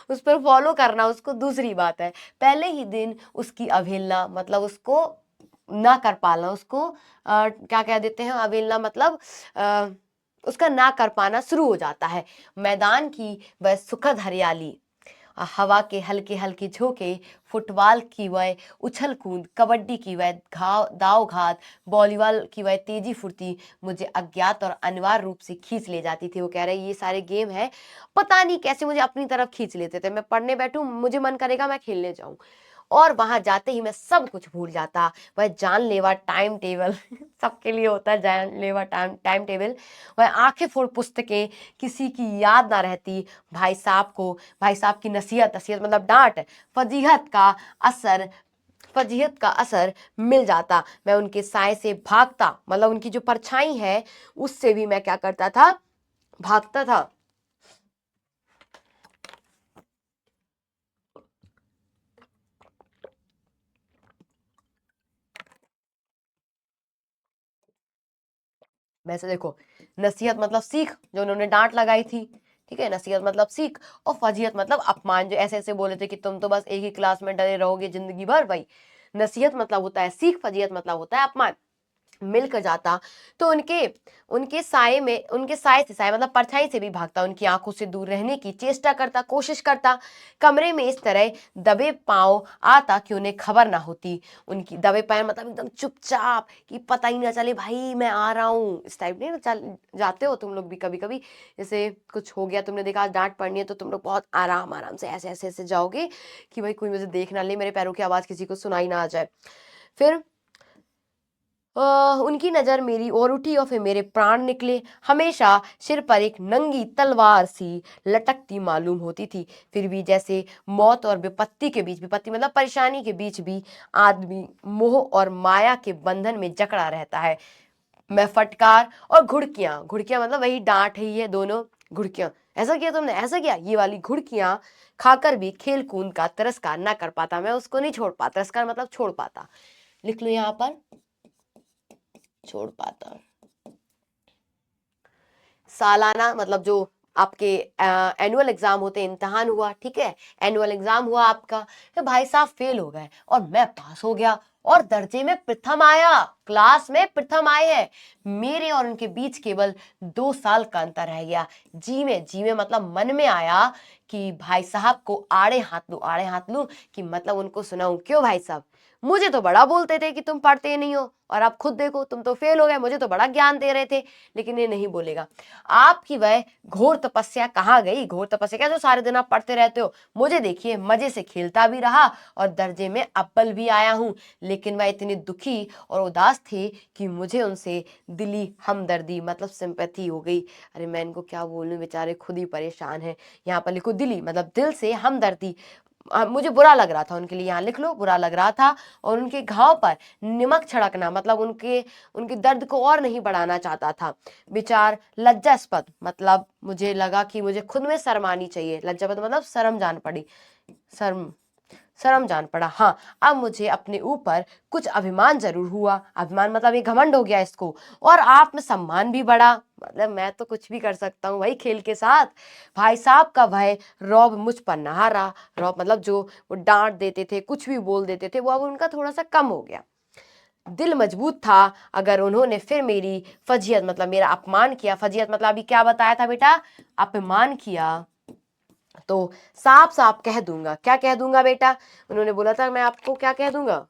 Speaker 1: उस पर फॉलो करना, उसको दूसरी बात है। पहले ही दिन उसकी अवहेलना, मतलब उसको ना कर पाना, उसको क्या कह देते हैं, अवहेलना मतलब आ, उसका ना कर पाना शुरू हो जाता है। मैदान की वह सुखद हरियाली, हवा के हल्के हल्के झोंके, फुटबॉल की वह उछल कूद, कबड्डी की वह घाव दाव घात, वॉलीबॉल की वह तेजी फुर्ती मुझे अज्ञात और अनिवार्य रूप से खींच ले जाती थी। वो कह रहे ये सारे गेम है, पता नहीं कैसे मुझे अपनी तरफ खींच लेते थे, मैं पढ़ने बैठूं मुझे मन करेगा मैं खेलने जाऊं, और वहां जाते ही मैं सब कुछ भूल जाता। वह जानलेवा टाइम टेबल सबके लिए होता है जानलेवा टाइम टाइम टेबल, वह आंखें फोड़ पुस्तकें, किसी की याद ना रहती, भाई साहब की नसीहत, नसीहत मतलब डांट, फजीहत का असर फजीहत का असर मिल जाता, मैं उनके साय से भागता, मतलब उनकी जो परछाई है उससे भी मैं क्या करता था, भागता था। वैसे देखो, नसीहत मतलब सीख, जो उन्होंने डांट लगाई थी, ठीक है, नसीहत मतलब सीख, और फजीहत मतलब अपमान, जो ऐसे ऐसे बोले थे कि तुम तो बस एक ही क्लास में डरे रहोगे जिंदगी भर, भाई नसीहत मतलब होता है सीख, फजीहत मतलब होता है अपमान। मिलकर जाता तो उनके उनके साए में उनके साए से साए मतलब परछाई से भी भागता, उनकी आंखों से दूर रहने की चेष्टा करता, कोशिश करता। कमरे में इस तरह दबे पांव आता कि उन्हें खबर ना होती। उनकी दबे पांव मतलब एकदम चुपचाप कि पता ही ना चले भाई मैं आ रहा हूँ, इस टाइप नहीं ना चल जाते हो तुम लोग भी कभी कभी, जैसे कुछ हो गया तुमने देखा आज डांट पड़नी है तो तुम लोग बहुत आराम आराम से ऐसे ऐसे ऐसे जाओगे कि भाई कोई मुझे देख ना ले, मेरे पैरों की आवाज किसी को सुनाई ना आ जाए। फिर अ, उनकी नज़र मेरी ओर उठी और फिर मेरे प्राण निकले। हमेशा सिर पर एक नंगी तलवार सी लटकती मालूम होती थी। फिर भी जैसे मौत और विपत्ति के बीच, विपत्ति मतलब परेशानी के बीच भी आदमी मोह और माया के बंधन में जकड़ा रहता है। मैं फटकार और घुड़कियां, घुड़कियां मतलब वही डांट ही है दोनों, घुड़कियां ऐसा किया तुमने, ऐसा किया, ये वाली घुड़कियां खाकर भी खेल कूद का तिरस्कार ना कर पाता। मैं उसको नहीं छोड़ पाता, तिरस्कार मतलब छोड़ पाता। लिख लो यहाँ पर, छोड़ पाता। सालाना मतलब जो आपके एनुअल एग्जाम होते हैं, इम्तिहान हुआ, ठीक है, एनुअल एग्जाम हुआ आपका, तो भाई साहब फेल हो गए और मैं पास हो गया और दर्जे में प्रथम आया, क्लास में प्रथम आए हैं। मेरे और उनके बीच केवल 2 साल का अंतर रह गया। जी में मतलब मन में आया कि भाई साहब को आड़े हाथ लूं, आड़े हाथ लूं कि मतलब उनको सुनाऊं, क्यों भाई साहब मुझे तो बड़ा बोलते थे कि तुम पढ़ते नहीं हो और अब खुद देखो तुम तो फेल हो गए, मुझे तो बड़ा ज्ञान दे रहे थे। लेकिन ये नहीं बोलेगा। आपकी वह घोर तपस्या कहाँ गई, घोर तपस्या क्या जो सारे दिन आप पढ़ते रहते हो, मुझे देखिए मजे से खेलता भी रहा और दर्जे में अव्वल भी आया हूँ। लेकिन वह इतने दुखी और उदास थे कि मुझे उनसे दिली हमदर्दी मतलब सिंपैथी हो गई। अरे मैं इनको क्या बोलूं, बेचारे खुद ही परेशान हैं। यहाँ पर लिखो दिली मतलब दिल से हमदर्दी। मुझे बुरा लग रहा था उनके लिए, यहाँ लिख लो बुरा लग रहा था। और उनके घाव पर नमक छिड़कना मतलब उनके उनके दर्द को और नहीं बढ़ाना चाहता था। विचार लज्जास्पद मतलब मुझे लगा कि मुझे खुद में शर्म आनी चाहिए, लज्जास्पद मतलब शर्म जान पड़ी, शर्म शर्म जान पड़ा। हाँ, अब मुझे अपने ऊपर कुछ अभिमान जरूर हुआ, अभिमान मतलब ये घमंड हो गया इसको, और आत्मसम्मान भी बढ़ा, मतलब मैं तो कुछ भी कर सकता हूँ भाई खेल के साथ। भाई साहब का भय रौब मुझ पर नहा रहा, रौब मतलब जो वो डांट देते थे कुछ भी बोल देते थे वो अब उनका थोड़ा सा कम हो गया। दिल मजबूत था, अगर उन्होंने फिर मेरी फजीहत मतलब मेरा अपमान किया, फजीहत मतलब अभी क्या बताया था बेटा, अपमान किया, तो साफ साफ कह दूंगा। क्या कह दूंगा बेटा, उन्होंने बोला था मैं आपको क्या कह दूंगा,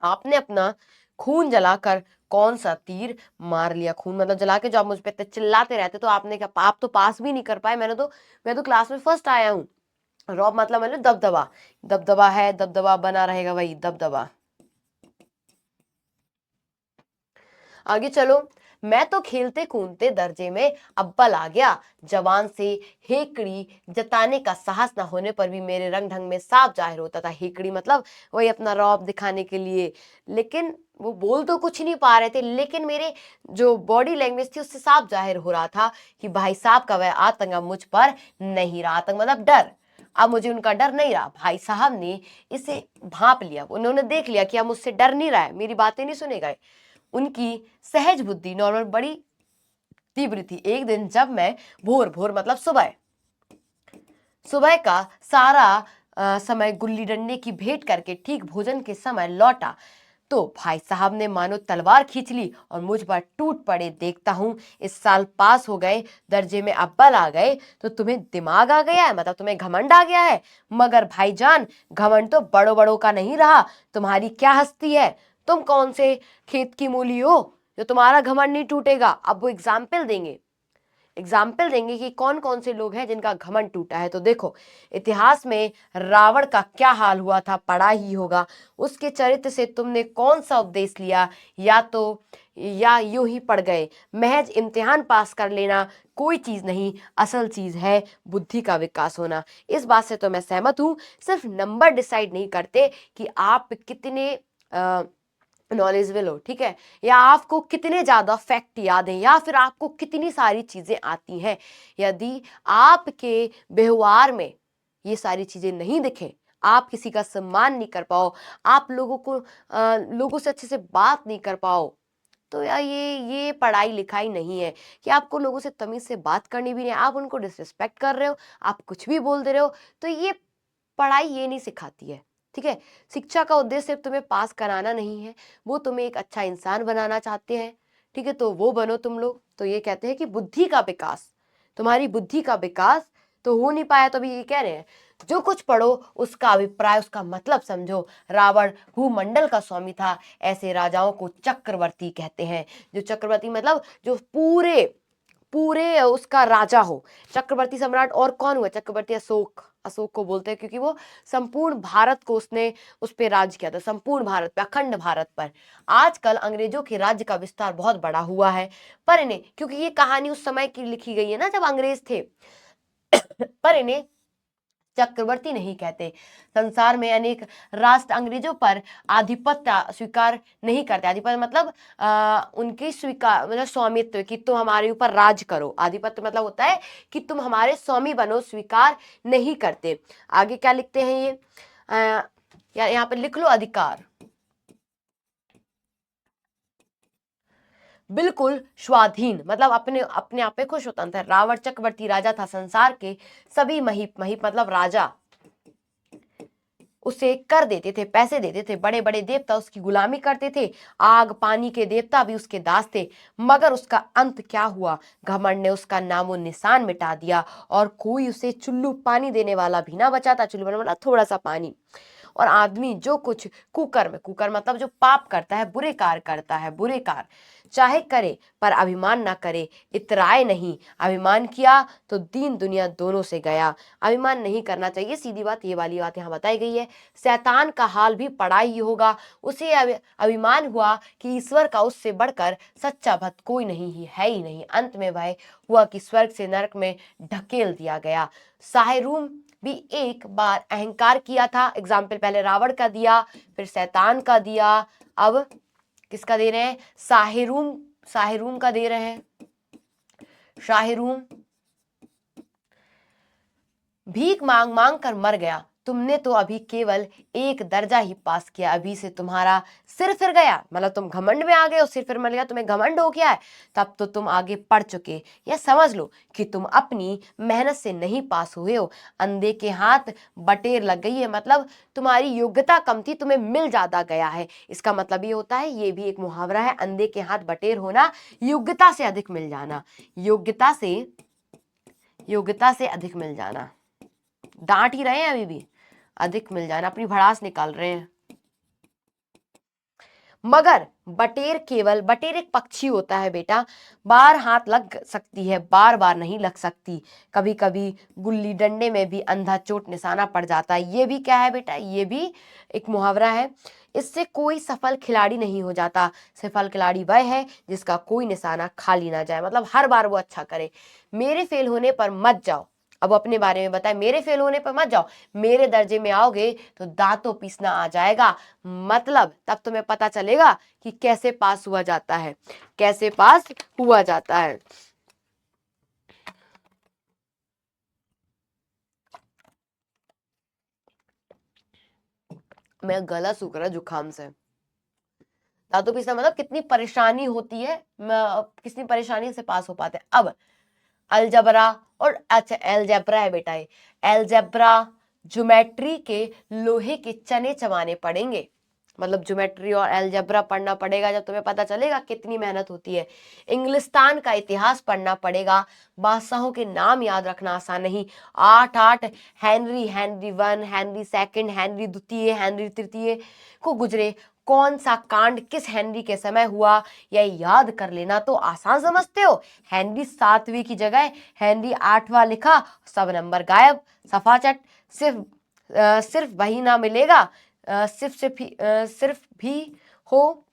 Speaker 1: आपने अपना खून जलाकर कौन सा तीर मार लिया, खून मतलब जला के जो आप मुझ पे इतने चिल्लाते रहते तो आपने क्या, आप तो पास भी नहीं कर पाए, मैं तो क्लास में फर्स्ट आया हूँ। रौब मतलब दबदबा, दबदबा है, दबदबा बना रहेगा वही दबदबा। आगे चलो, मैं तो खेलते कूदते दर्जे में अव्वल आ गया। जवान से हेकड़ी जताने का साहस न होने पर भी मेरे रंग ढंग में साफ जाहिर होता था। हेकड़ी मतलब वही अपना रौब दिखाने के लिए, लेकिन वो बोल तो कुछ नहीं पा रहे थे, लेकिन मेरे जो बॉडी लैंग्वेज थी उससे साफ जाहिर हो रहा था कि भाई साहब का वह आतंक अब मुझ पर नहीं रहा, आतंक मतलब डर, अब मुझे उनका डर नहीं रहा। भाई साहब ने इसे भांप लिया, उन्होंने देख लिया कि अब मुझसे डर नहीं रहा है, मेरी बातें नहीं सुनेगा। उनकी सहज बुद्धि नॉर्मल बड़ी तीव्र थी। एक दिन जब मैं भोर भोर मतलब सुबह सुबह का सारा समय गुल्ली डंडे की भेंट करके ठीक भोजन के समय लौटा तो भाई साहब ने मानो तलवार खींच ली और मुझ पर टूट पड़े। देखता हूं इस साल पास हो गए, दर्जे में अव्वल आ गए, तो तुम्हें दिमाग आ गया है, मतलब तुम्हें घमंड आ गया है। मगर भाईजान घमंड तो बड़ों बड़ों का नहीं रहा, तुम्हारी क्या हस्ती है, तुम कौन से खेत की मूली हो जो तुम्हारा घमंड नहीं टूटेगा। अब वो एग्जाम्पल देंगे कि कौन कौन से लोग हैं जिनका घमंड टूटा है। तो देखो, इतिहास में रावण का क्या हाल हुआ था पढ़ा ही होगा, उसके चरित्र से तुमने कौन सा उपदेश लिया, या यूं ही पढ़ गए। महज इम्तिहान पास कर लेना कोई चीज नहीं, असल चीज है बुद्धि का विकास होना। इस बात से तो मैं सहमत हूं, सिर्फ नंबर डिसाइड नहीं करते कि आप कितने नॉलेजेबल हो, ठीक है, या आपको कितने ज्यादा फैक्ट याद हैं, या फिर आपको कितनी सारी चीजें आती हैं। यदि आपके व्यवहार में ये सारी चीजें नहीं दिखें, आप किसी का सम्मान नहीं कर पाओ, आप लोगों से अच्छे से बात नहीं कर पाओ, तो यार ये पढ़ाई लिखाई नहीं है कि आपको लोगों से तमीज़ से बात करनी भी नहीं है, आप उनको डिसरिस्पेक्ट कर रहे हो, आप कुछ भी बोल दे रहे हो, तो ये पढ़ाई ये नहीं सिखाती है, ठीक है? शिक्षा का उद्देश्य सिर्फ़ तुम्हें पास कराना नहीं है, वो तुम्हें एक अच्छा इंसान बनाना चाहते हैं, ठीक है? तो वो बनो तुम लोग। तो ये कहते हैं कि बुद्धि का विकास, तुम्हारी बुद्धि का विकास तो हो नहीं पाया, तो अभी ये कह रहे हैं, जो कुछ पढ़ो उसका अभिप्राय, उसका मतलब समझो। रावण भूमंडल का स्वामी था, ऐसे राजाओं को चक्रवर्ती कहते हैं। जो चक्रवर्ती मतलब जो पूरे पूरे उसका राजा हो। चक्रवर्ती सम्राट और कौन हुआ? चक्रवर्ती अशोक, अशोक को बोलते हैं क्योंकि वो संपूर्ण भारत को उसने उस पे राज किया था, संपूर्ण भारत पे, अखंड भारत पर। आजकल अंग्रेजों के राज्य का विस्तार बहुत बड़ा हुआ है, पर इन्हें, क्योंकि ये कहानी उस समय की लिखी गई है ना जब अंग्रेज थे, पर इन्हें चक्रवर्ती नहीं कहते। संसार में अनेक राष्ट्र अंग्रेजों पर आधिपत्य स्वीकार नहीं करते। आधिपत्य मतलब उनकी स्वीकार मतलब स्वामित्व, कि तुम हमारे ऊपर राज करो। आधिपत्य मतलब होता है कि तुम हमारे स्वामी बनो, स्वीकार नहीं करते। आगे क्या लिखते हैं ये, यार यहाँ पे लिख लो अधिकार, बिल्कुल स्वाधीन मतलब अपने अपने आप में खुद स्वतंत्र है। रावण चक्रवर्ती राजा था, संसार के सभी महीप, महीप मतलब राजा उसे कर देते थे, पैसे देते थे, बड़े बड़े देवता उसकी गुलामी करते थे, आग पानी के देवता भी उसके दास थे। मगर उसका अंत क्या हुआ? घमंड ने उसका नामो निशान मिटा दिया और कोई उसे चुल्लू पानी देने वाला भी ना बचा था। चुल्लू मतलब थोड़ा सा पानी। और आदमी जो कुछ कुकर्म, कुकर्म मतलब जो पाप करता है, बुरे कार्य करता है, बुरे कार्य चाहे करे पर अभिमान ना करे, इतराए नहीं। अभिमान किया तो दीन दुनिया दोनों से गया। अभिमान नहीं करना चाहिए, सीधी बात, ये वाली बात यहाँ बताई गई है। शैतान का हाल भी पड़ा ही होगा। उसे अभिमान हुआ कि ईश्वर का उससे बढ़कर सच्चा भक्त कोई नहीं ही है ही नहीं। अंत में वह हुआ कि स्वर्ग से नरक में ढकेल दिया गया। साहेरूम भी एक बार अहंकार किया था। एग्जाम्पल पहले रावण का दिया, फिर शैतान का दिया, अब किसका दे रहे हैं? साहेरूम, साहेरूम का दे रहे हैं। शाहिरूम भीख मांग मांग कर मर गया। तुमने तो अभी केवल एक दर्जा ही पास किया, अभी से तुम्हारा सिर फिर गया। मतलब तुम घमंड में आ गए हो, सिर फिर मर गया, तुम्हें घमंड हो गया है, तब तो तुम आगे पढ़ चुके। यह समझ लो कि तुम अपनी मेहनत से नहीं पास हुए हो। अंधे के हाथ बटेर लग गई है, मतलब तुम्हारी योग्यता कम थी, तुम्हें मिल ज्यादा गया है। इसका मतलब ये होता है, ये भी एक मुहावरा है, अंधे के हाथ बटेर होना, योग्यता से अधिक मिल जाना, योग्यता से अधिक मिल जाना। डांट ही रहे हैं अभी भी, अधिक मिल जाना, अपनी भड़ास निकाल रहे हैं। मगर बटेर एक पक्षी होता है बेटा, बार हाथ लग सकती है, बार बार नहीं लग सकती। कभी कभी गुल्ली डंडे में भी अंधा चोट निशाना पड़ जाता है। ये भी क्या है बेटा? ये भी एक मुहावरा है। इससे कोई सफल खिलाड़ी नहीं हो जाता। सफल खिलाड़ी वह है जिसका कोई निशाना खाली ना जाए, मतलब हर बार वो अच्छा करे। मेरे फेल होने पर मत जाओ, अब अपने बारे में बताए, मेरे फेल होने पर मत जाओ, मेरे दर्जे में आओगे तो दांतों पीसना आ जाएगा। मतलब तब तुम्हें पता चलेगा कि कैसे पास हुआ जाता है, कैसे पास हुआ जाता है। मैं गला सूख रहा जुकाम से। दांतों पीसना मतलब कितनी परेशानी होती है, कितनी परेशानी से पास हो पाते हैं। अब अलजबरा, और अच्छा एलजेब्रा है बेटा, ये एलजेब्रा ज्योमेट्री के लोहे के चने चबाने पड़ेंगे। मतलब ज्योमेट्री और एलजेब्रा पढ़ना पड़ेगा, जब तुम्हें पता चलेगा कितनी मेहनत होती है। इंग्लिस्तान का इतिहास पढ़ना पड़ेगा। बादशाहों के नाम याद रखना आसान नहीं। 8 Henry, Henry one, Henry second, Henry द्वितीय, हेनरी तृतीय को गुजरे। कौन सा कांड किस हेनरी के समय हुआ, यह याद कर लेना तो आसान समझते हो। हेनरी 7वीं की जगह हेनरी 8वां लिखा, सब नंबर गायब, सफाचट। सिर्फ वही ना मिलेगा, सिर्फ भी हो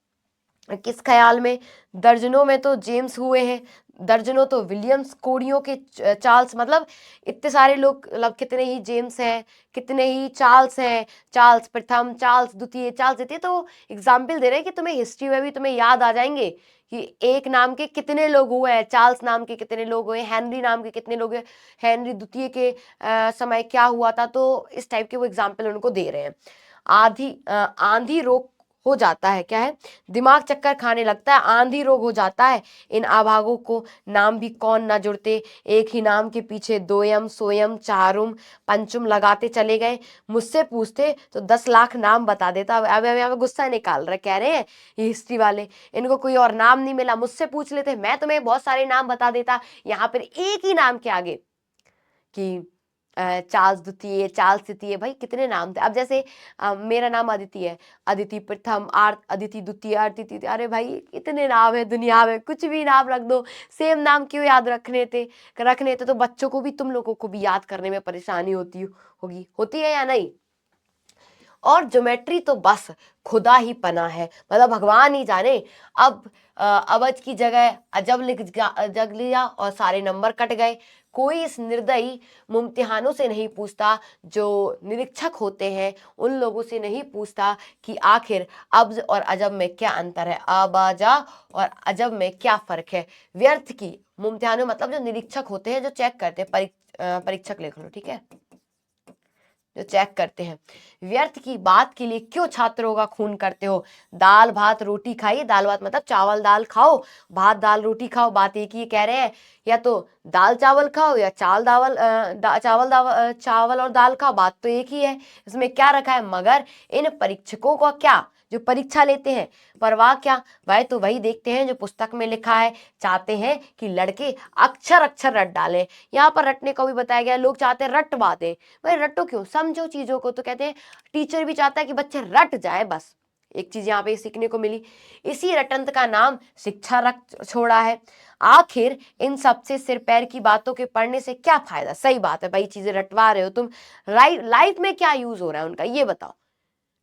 Speaker 1: किस ख्याल में? दर्जनों में तो जेम्स हुए हैं, दर्जनों तो विलियम्स, कोड़ियों के चार्ल्स, मतलब इतने सारे लोग, मतलब कितने ही जेम्स हैं, कितने ही चार्ल्स हैं। चार्ल्स प्रथम, चार्ल्स द्वितीय, चार्ल्स तृतीय। तो एग्जाम्पल दे रहे हैं कि तुम्हें हिस्ट्री में भी तुम्हें याद आ जाएंगे कि एक नाम के कितने लोग हुए हैं, चार्ल्स नाम के कितने लोग हुए, हेनरी नाम के कितने लोग हैं, हेनरी द्वितीय के समय क्या हुआ था। तो इस टाइप के वो एग्जाम्पल उनको दे रहे हैं। आंधी रोक हो जाता है, क्या है, दिमाग चक्कर खाने लगता है, आंधी रोग हो जाता है। इन अभागों को नाम भी कौन ना जुड़ते, एक ही नाम के पीछे दोयम सोयम चारुम पंचुम लगाते चले गए। मुझसे पूछते तो 10 लाख नाम बता देता। अब यहाँ पे गुस्सा निकाल रहे, कह रहे हैं ये हिस्ट्री वाले, इनको कोई और नाम नहीं मिला, मुझसे पूछ लेते, मैं तुम्हें बहुत सारे नाम बता देता। यहाँ पर एक ही नाम के आगे कि चार्ल्स द्वितीय, चार्ल्स तृतीय, भाई कितने नाम थे। अब जैसे मेरा नाम अदिति है, अदिति प्रथम, अदिति द्वितीय, अदिति, अरे भाई इतने नाम है दुनिया में, कुछ भी नाम रख दो, सेम नाम क्यों याद रखने थे तो बच्चों को भी, तुम लोगों को भी याद करने में परेशानी होती है या नहीं। और ज्योमेट्री तो बस खुदा ही पना है, मतलब भगवान ही जाने। अब अवज की जगह अजब जग लिया और सारे नंबर कट गए। कोई इस निर्दयी मुम्तिहानों से नहीं पूछता, जो निरीक्षक होते हैं उन लोगों से नहीं पूछता कि आखिर अब्ज और अजब में क्या अंतर है, अबाजा और अजब में क्या फर्क है। व्यर्थ की मुम्तिहानों मतलब जो निरीक्षक होते हैं, जो चेक करते हैं, परीक्षक लिख लो, ठीक है, जो चेक करते हैं। व्यर्थ की बात के लिए क्यों छात्रों का खून करते हो। दाल भात रोटी खाइए, दाल भात मतलब चावल दाल खाओ, भात दाल रोटी खाओ, बात एक ही कह रहे हैं। या तो दाल चावल खाओ या चावल और दाल खाओ, बात तो एक ही है। इसमें क्या रखा है, मगर इन परीक्षकों का क्या, जो परीक्षा लेते हैं, परवाह क्या, वह तो वही देखते हैं जो पुस्तक में लिखा है। चाहते हैं कि लड़के अक्षर अक्षर रट डालें। यहाँ पर रटने को भी बताया गया, लोग चाहते हैं रटवा दें। भाई रटो क्यों, समझो चीजों को। तो कहते हैं टीचर भी चाहता है कि बच्चे रट जाए, बस एक चीज यहाँ पे सीखने को मिली। इसी रटंत का नाम शिक्षा रख छोड़ा है। आखिर इन सबसे सिर पैर की बातों के पढ़ने से क्या फायदा। सही बात है भाई, चीजें रटवा रहे हो तुम, लाइफ में क्या यूज हो रहा है उनका, ये बताओ,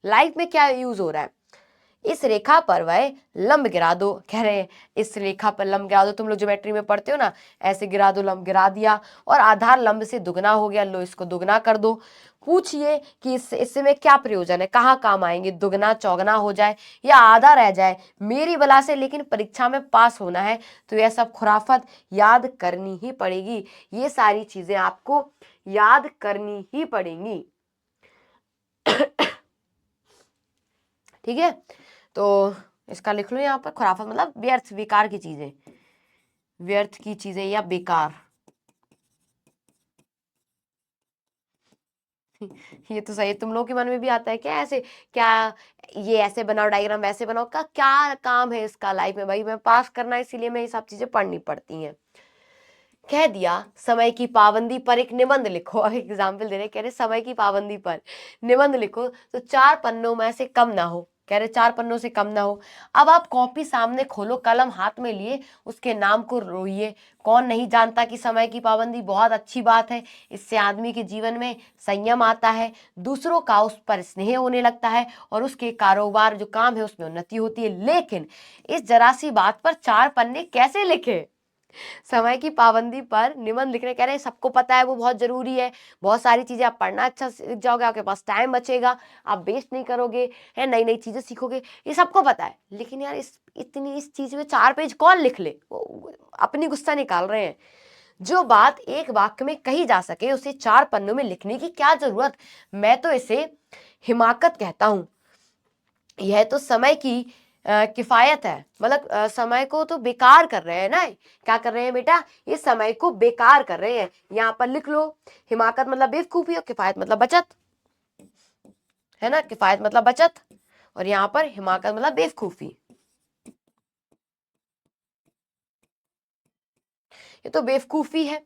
Speaker 1: लाइफ में क्या यूज हो रहा है। इस रेखा पर वह लंब गिरा दो, कह रहे हैं इस रेखा पर लंब गिरा दो। तुम लोग ज्योमेट्री में पढ़ते हो ना, ऐसे गिरा दो, लंब गिरा दिया, और आधार लंब से दुगना हो गया, लो इसको दुगना कर दो। पूछिए कि इससे में क्या प्रयोजन है, कहाँ काम आएंगे, दुगना चौगना हो जाए या आधा रह जाए, मेरी बला से लेकिन परीक्षा में पास होना है तो यह सब खुराफत याद करनी ही पड़ेगी। ये सारी चीजें आपको याद करनी ही पड़ेंगी, ठीक है। तो इसका लिख लो यहाँ पर, खुराफत मतलब व्यर्थ, बेकार की चीजें, व्यर्थ की चीजें या बेकार। ये तो सही है, तुम लोगों के मन में भी आता है क्या ऐसे, क्या ये ऐसे बनाओ डायग्राम, वैसे बनाओ, का क्या काम है इसका लाइफ में। भाई मैं पास करना है, इसीलिए मैं ये सब चीजें पढ़नी पड़ती हैं। कह दिया समय की पाबंदी पर एक निबंध लिखो। अब एग्जाम्पल दे रहे, कह रहे समय की पाबंदी पर निबंध लिखो तो 4 पन्नों में से कम ना हो, कह रहे 4 पन्नों से कम ना हो। अब आप कॉपी सामने खोलो, कलम हाथ में लिए उसके नाम को रोइए। कौन नहीं जानता कि समय की पाबंदी बहुत अच्छी बात है, इससे आदमी के जीवन में संयम आता है, दूसरों का उस पर स्नेह होने लगता है और उसके कारोबार जो काम है उसमें उन्नति होती है। लेकिन इस जरा सी बात पर 4 पन्ने कैसे लिखे। समय की पाबंदी पर निबंध लिखने, कह रहे हैं सबको पता है वो बहुत जरूरी है, बहुत सारी चीजें आप पढ़ना अच्छा सीख जाओगे, आपके पास टाइम बचेगा, आप वेस्ट नहीं करोगे, है नई नई चीजें सीखोगे, ये सबको पता है। लेकिन यार इस चीज में 4 पेज कौन लिख ले, वो अपनी गुस्सा निकाल रहे हैं। जो बात एक वाक्य में कही जा सके उसे 4 पन्नों में लिखने की क्या जरूरत। मैं तो इसे हिमाकत कहता हूं। यह तो समय की किफायत है, मतलब समय को तो बेकार कर रहे हैं ना, क्या कर रहे हैं बेटा, ये समय को बेकार कर रहे हैं। यहाँ पर लिख लो, हिमाकत मतलब बेवकूफी और किफायत मतलब बचत, है ना, किफायत मतलब बचत और यहाँ पर हिमाकत मतलब बेवकूफी। ये तो बेवकूफी है,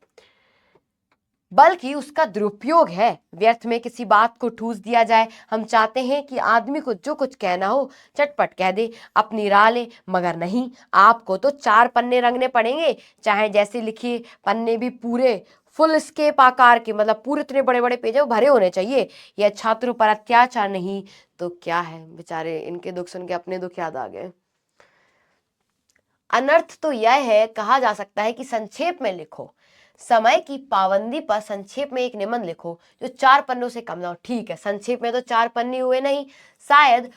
Speaker 1: बल्कि उसका दुरुपयोग है, व्यर्थ में किसी बात को ठूस दिया जाए। हम चाहते हैं कि आदमी को जो कुछ कहना हो चटपट कह दे, अपनी राह ले, मगर नहीं, आपको तो 4 पन्ने रंगने पड़ेंगे, चाहे जैसे लिखिए। पन्ने भी पूरे फुल स्केप आकार के, मतलब पूरे इतने बड़े बड़े पेज भरे होने चाहिए। यह छात्रों पर अत्याचार नहीं तो क्या है। बेचारे इनके दुख सुन के अपने दुख याद आ गए। अनर्थ तो यह है, कहा जा सकता है कि संक्षेप में लिखो, समय की पाबंदी पर संक्षेप में एक निबंध लिखो जो 4 पन्नों से कम ना हो। ठीक है, संक्षेप में तो 4 पन्ने हुए नहीं, शायद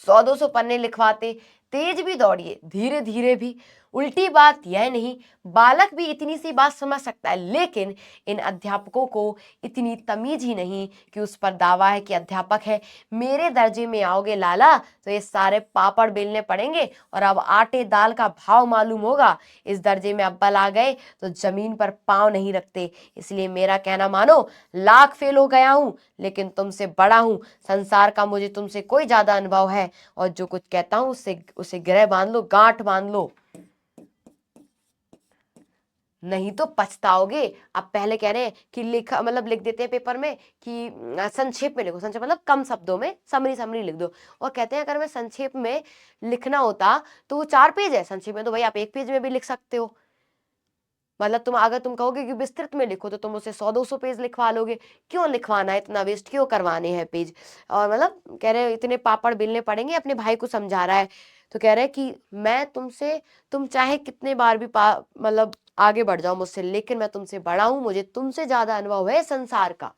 Speaker 1: 100-200 पन्ने लिखवाते। तेज भी दौड़िए, धीरे धीरे भी, उल्टी बात यह नहीं, बालक भी इतनी सी बात समझ सकता है, लेकिन इन अध्यापकों को इतनी तमीज ही नहीं कि उस पर दावा है कि अध्यापक है। मेरे दर्जे में आओगे लाला तो ये सारे पापड़ बेलने पड़ेंगे और अब आटे दाल का भाव मालूम होगा। इस दर्जे में अव्वल आ गए तो जमीन पर पांव नहीं रखते। इसलिए मेरा कहना मानो, लाख फेल हो गया हूं लेकिन तुमसे बड़ा हूं। संसार का मुझे तुमसे कोई ज्यादा अनुभव है और जो कुछ कहता हूं उससे उसे ग्रह बांध लो, गांठ बांध लो, नहीं तो पछताओगे। अब पहले कह रहे हैं कि लिखा मतलब लिख देते हैं पेपर में कि संक्षेप में लिखो, संक्षेप मतलब कम शब्दों में, समरी समरी लिख दो। और कहते हैं अगर मैं संक्षेप में लिखना होता तो वो 4 पेज है, संक्षेप में तो भाई आप 1 पेज में भी लिख सकते हो। मतलब तुम अगर तुम कहोगे कि विस्तृत में लिखो तो तुम उसे 100-200 पेज लिखवा लोगे। क्यों लिखवाना है, इतना वेस्ट क्यों करवाने हैं पेज। और मतलब कह रहे हैं इतने पापड़ बेलने पड़ेंगे, अपने भाई को समझा रहा है। तो कह रहे हैं कि मैं तुमसे, तुम चाहे कितने बार भी मतलब आगे बढ़ जाओ मुझसे, लेकिन मैं तुमसे बड़ा हूं, मुझे तुमसे ज्यादा अनुभव है संसार का।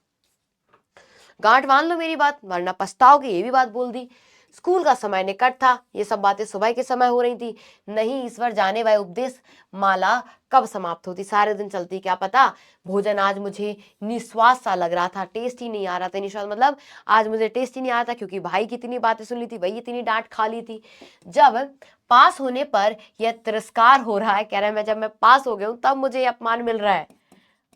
Speaker 1: गांठ बांध लो मेरी बात वरना पछताओगे, ये भी बात बोल दी। स्कूल का समय निकट था, ये सब बातें सुबह के समय हो रही थी। नहीं ईश्वर जाने वह उपदेश माला कब समाप्त होती, सारे दिन चलती क्या पता। भोजन आज मुझे निस्वाद सा लग रहा था, टेस्ट ही नहीं आ रहा था। निस्वाद मतलब आज मुझे टेस्ट ही नहीं आ रहा था, क्योंकि भाई की इतनी बातें सुन ली थी, वही इतनी डांट खा ली थी। जब पास होने पर यह तिरस्कार हो रहा है, कह रहे हैं मैं जब मैं पास हो गया हूं तब मुझे अपमान मिल रहा है।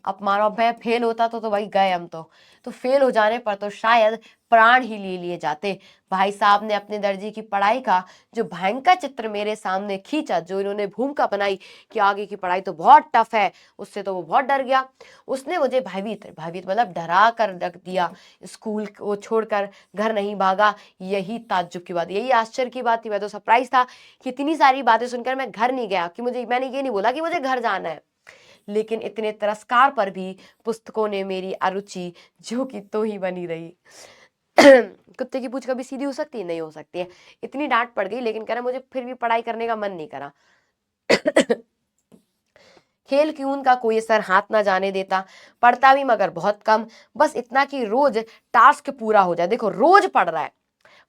Speaker 1: अपमान, और मैं फेल होता तो भाई गए हम तो फेल हो जाने पर तो शायद प्राण ही ले लिए जाते। भाई साहब ने अपने दर्जी की पढ़ाई का जो भयंकर चित्र मेरे सामने खींचा, जो इन्होंने भूमिका बनाई कि आगे की पढ़ाई तो बहुत टफ है, उससे तो वो बहुत डर गया। उसने मुझे भयभीत भयभीत मतलब डरा कर रख दिया। स्कूल को छोड़कर घर नहीं भागा। यही ताज्जुब की बात, यही आश्चर्य की बात थी। मैं तो सरप्राइज था कि इतनी सारी बातें सुनकर मैं घर नहीं गया, कि मैंने ये नहीं बोला कि मुझे घर जाना है। लेकिन इतने तिरस्कार पर भी पुस्तकों ने मेरी अरुचि जो कि तो ही बनी रही। कुत्ते की पूंछ कभी सीधी हो सकती है, नहीं हो सकती है। इतनी डांट पड़ गई, लेकिन कह रहा मुझे फिर भी पढ़ाई करने का मन नहीं करा। खेल क्यून का कोई असर हाथ ना जाने देता, पढ़ता भी मगर बहुत कम, बस इतना कि रोज टास्क पूरा हो जाए। देखो रोज पढ़ रहा है,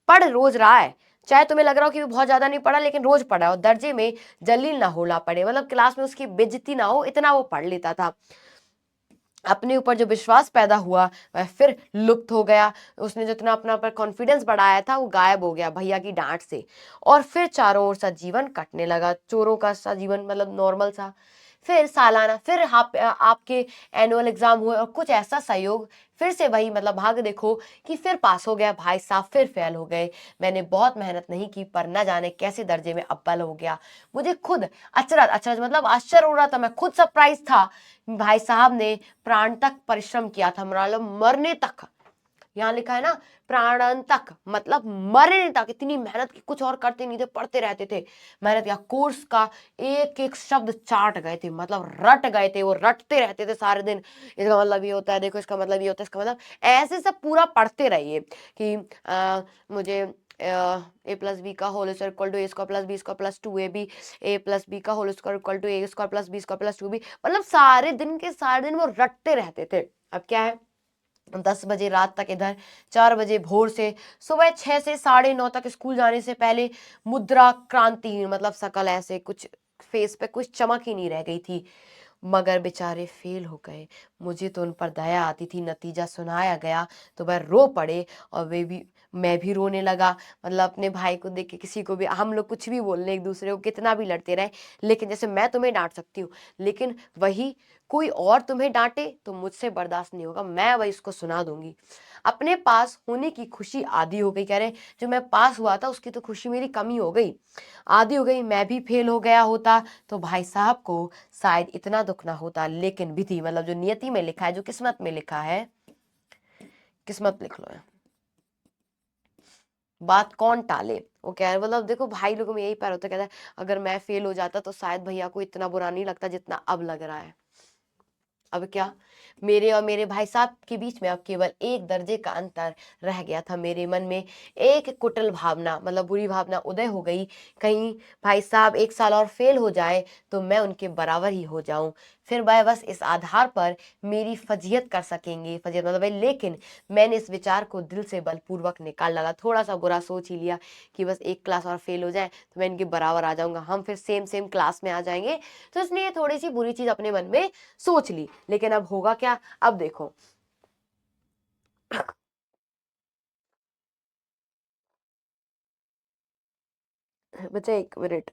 Speaker 1: पढ़ रोज रहा है, चाहे तुम्हें लग रहा हो कि वो बहुत ज्यादा नहीं पढ़ा, लेकिन रोज पढ़ा और दर्जे में जलील ना होना पड़े, मतलब क्लास में उसकी बेइज्जती ना हो, इतना वो पढ़ लेता था। अपने ऊपर जो विश्वास पैदा हुआ वह फिर लुप्त हो गया। उसने जितना अपना पर कॉन्फिडेंस बढ़ाया था वो गायब हो गया भैया की डांट से। और फिर चारों ओर सा जीवन कटने लगा, चोरों का सा जीवन, मतलब नॉर्मल सा। फिर सालाना, फिर आपके एनुअल एग्जाम हुए और कुछ ऐसा सहयोग, फिर से वही मतलब भाग देखो कि फिर पास हो गया भाई साहब, फिर फेल हो गए। मैंने बहुत मेहनत नहीं की पर न जाने कैसे दर्जे में अव्वल हो गया। मुझे खुद अचरज अचरज मतलब आश्चर्य हो रहा था, मैं खुद सरप्राइज था। भाई साहब ने प्राण तक परिश्रम किया था, मतलब मरने तक। यहाँ लिखा है ना प्राण तक, मतलब मरने तक इतनी मेहनत की, कुछ और करते नहीं थे, पढ़ते रहते थे। मेहनत किया, कोर्स का एक एक शब्द चाट गए थे, मतलब रट गए थे, वो रटते रहते थे सारे दिन। इसका मतलब ये होता है, देखो इसका मतलब ये होता है, इसका मतलब ऐसे सब पूरा पढ़ते रहिए कि मुझे ए प्लस बी का whole square equal to A square plus B square plus 2ab, A plus B का whole square equal to A square plus B square plus 2b। मतलब सारे दिन के सारे दिन वो रटते रहते थे। अब क्या है, 10 बजे रात तक इधर, 4 बजे भोर से, सुबह 6 से 9:30 तक स्कूल जाने से पहले मुद्रा क्रांति, मतलब शकल ऐसे कुछ, फेस पे कुछ चमक ही नहीं रह गई थी। मगर बेचारे फेल हो गए। मुझे तो उन पर दया आती थी, नतीजा सुनाया गया तो वह रो पड़े और वे भी, मैं भी रोने लगा। मतलब अपने भाई को देख के, किसी को भी हम लोग कुछ भी बोल लें एक दूसरे को, कितना भी लड़ते रहे, लेकिन जैसे मैं तुम्हें डांट सकती हूँ, लेकिन वही कोई और तुम्हें डांटे तो मुझसे बर्दाश्त नहीं होगा, मैं वही उसको सुना दूंगी। अपने पास होने की खुशी आधी हो गई, कह रहे जो मैं पास हुआ था उसकी तो खुशी मेरी कमी हो गई, आधी हो गई। मैं भी फेल हो गया होता तो भाई साहब को शायद इतना दुख ना होता, लेकिन विधि मतलब जो नियति में लिखा है, जो किस्मत में लिखा है, किस्मत लिख लो है, बात कौन टाले। वो कह रहे मतलब देखो भाई लोगों में यही प्यार होता है, कहता है अगर मैं फेल हो जाता तो शायद भैया को इतना बुरा नहीं लगता जितना अब लग रहा है। अब क्या, मेरे और मेरे भाई साहब के बीच में अब केवल 1 दर्जे का अंतर रह गया था। मेरे मन में एक कुटिल भावना, मतलब बुरी भावना उदय हो गई, कहीं भाई साहब 1 साल और फेल हो जाए तो मैं उनके बराबर ही हो जाऊं, फिर वह बस इस आधार पर मेरी फजीहत कर सकेंगे, फजीहत मतलब लेकिन मैंने इस विचार को दिल से बलपूर्वक निकाल डाला। थोड़ा सा बुरा सोच ही लिया कि बस 1 क्लास और फेल हो जाए तो मैं इनके बराबर आ जाऊंगा, हम फिर सेम सेम क्लास में आ जाएंगे। तो इसलिए थोड़ी सी बुरी चीज अपने मन में सोच ली। लेकिन अब होगा क्या, अब देखो बच्चा 1 मिनट,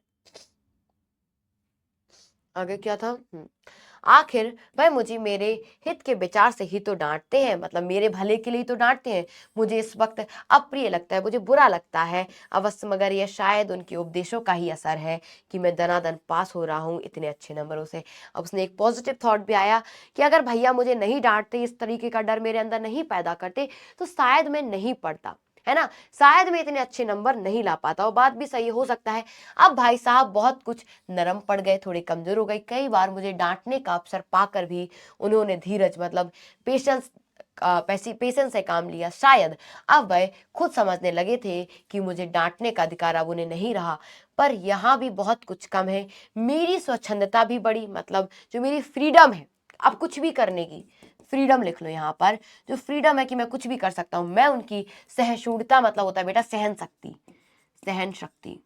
Speaker 1: आगे क्या था। आखिर वह मुझे मेरे हित के विचार से ही तो डांटते हैं, मतलब मेरे भले के लिए तो डांटते हैं। मुझे इस वक्त अप्रिय लगता है, मुझे बुरा लगता है अवश्य, मगर यह शायद उनके उपदेशों का ही असर है कि मैं दनादन पास हो रहा हूँ इतने अच्छे नंबरों से। अब उसने एक पॉजिटिव थॉट भी आया कि अगर भैया मुझे नहीं डांटते, इस तरीके का डर मेरे अंदर नहीं पैदा करते, तो शायद मैं नहीं पढ़ता, है ना, शायद मैं इतने अच्छे नंबर नहीं ला पाता। और बात भी सही हो सकता है। अब भाई साहब बहुत कुछ नरम पड़ गए, थोड़े कमजोर हो गए। कई बार मुझे डांटने का अवसर पाकर भी उन्होंने धीरज, मतलब पेशेंस से काम लिया। शायद अब वह खुद समझने लगे थे कि मुझे डांटने का अधिकार अब उन्हें नहीं रहा। पर यहाँ भी बहुत कुछ कम है, मेरी स्वच्छंदता भी बड़ी, मतलब जो मेरी फ्रीडम है अब कुछ भी करने की, फ्रीडम लिख लो यहाँ पर, जो फ्रीडम है कि मैं कुछ भी कर सकता हूँ, मैं उनकी सहिष्णुता, मतलब होता है बेटा सहन शक्ति, सहन शक्ति,